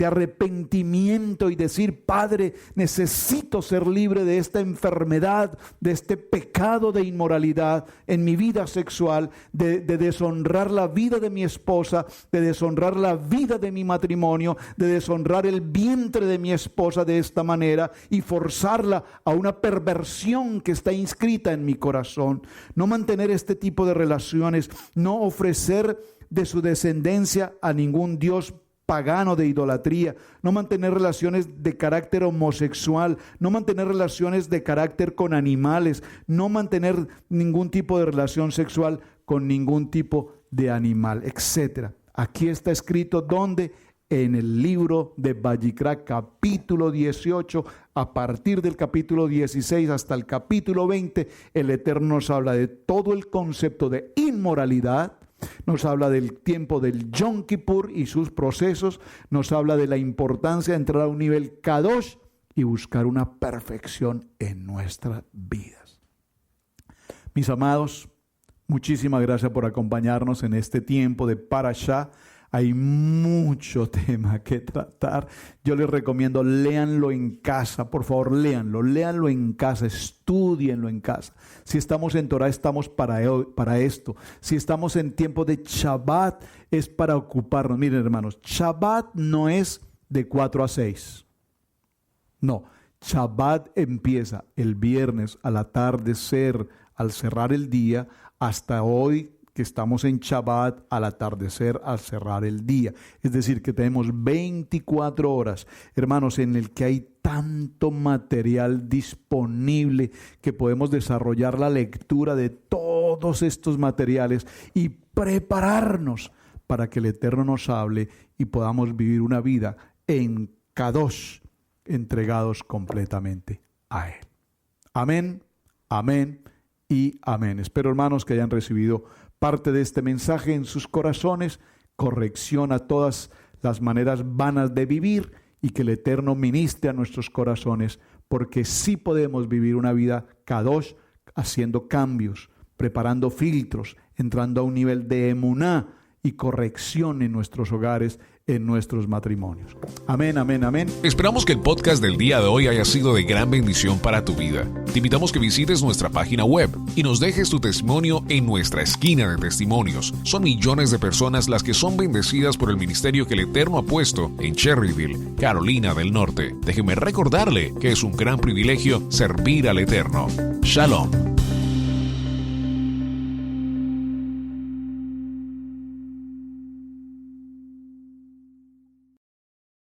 arrepentimiento y decir: Padre, necesito ser libre de esta enfermedad, de este pecado de inmoralidad en mi vida sexual, de deshonrar la vida de mi esposa, de deshonrar la vida de mi matrimonio, de deshonrar el vientre de mi esposa de esta manera y forzarla a una perversión que está inscrita en mi corazón. No mantener este tipo de relaciones, no ofrecer de su descendencia a ningún dios pagano de idolatría, no mantener relaciones de carácter homosexual, no mantener relaciones de carácter con animales, no mantener ningún tipo de relación sexual con ningún tipo de animal, etc. Aquí está escrito donde en el libro de Vayikra, capítulo 18, a partir del capítulo 16 hasta el capítulo 20, el Eterno nos habla de todo el concepto de inmoralidad. Nos habla del tiempo del Yom Kippur y sus procesos. Nos habla de la importancia de entrar a un nivel kadosh y buscar una perfección en nuestras vidas. Mis amados, muchísimas gracias por acompañarnos en este tiempo de Parashá. Hay mucho tema que tratar. Yo les recomiendo, léanlo en casa, por favor, léanlo en casa, estudienlo en casa. Si estamos en Torah, estamos para esto. Si estamos en tiempo de Shabbat, es para ocuparnos. Miren, hermanos, Shabbat no es de 4 a 6. No, Shabbat empieza el viernes al atardecer, al cerrar el día, hasta hoy, que estamos en Shabbat, al atardecer, al cerrar el día. Es decir, que tenemos 24 horas, hermanos, en el que hay tanto material disponible que podemos desarrollar la lectura de todo todos estos materiales y prepararnos para que el Eterno nos hable y podamos vivir una vida en Kadosh, entregados completamente a Él. Amén, amén y amén. Espero, hermanos, que hayan recibido parte de este mensaje en sus corazones, corrección a todas las maneras vanas de vivir, y que el Eterno ministre a nuestros corazones, porque sí podemos vivir una vida Kadosh, haciendo cambios, preparando filtros, entrando a un nivel de emuná y corrección en nuestros hogares, en nuestros matrimonios. Amén, amén, amén. Esperamos que el podcast del día de hoy haya sido de gran bendición para tu vida. Te invitamos que visites nuestra página web y nos dejes tu testimonio en nuestra esquina de testimonios. Son millones de personas las que son bendecidas por el ministerio que el Eterno ha puesto en Cherryville, Carolina del Norte. Déjeme recordarle que es un gran privilegio servir al Eterno. Shalom.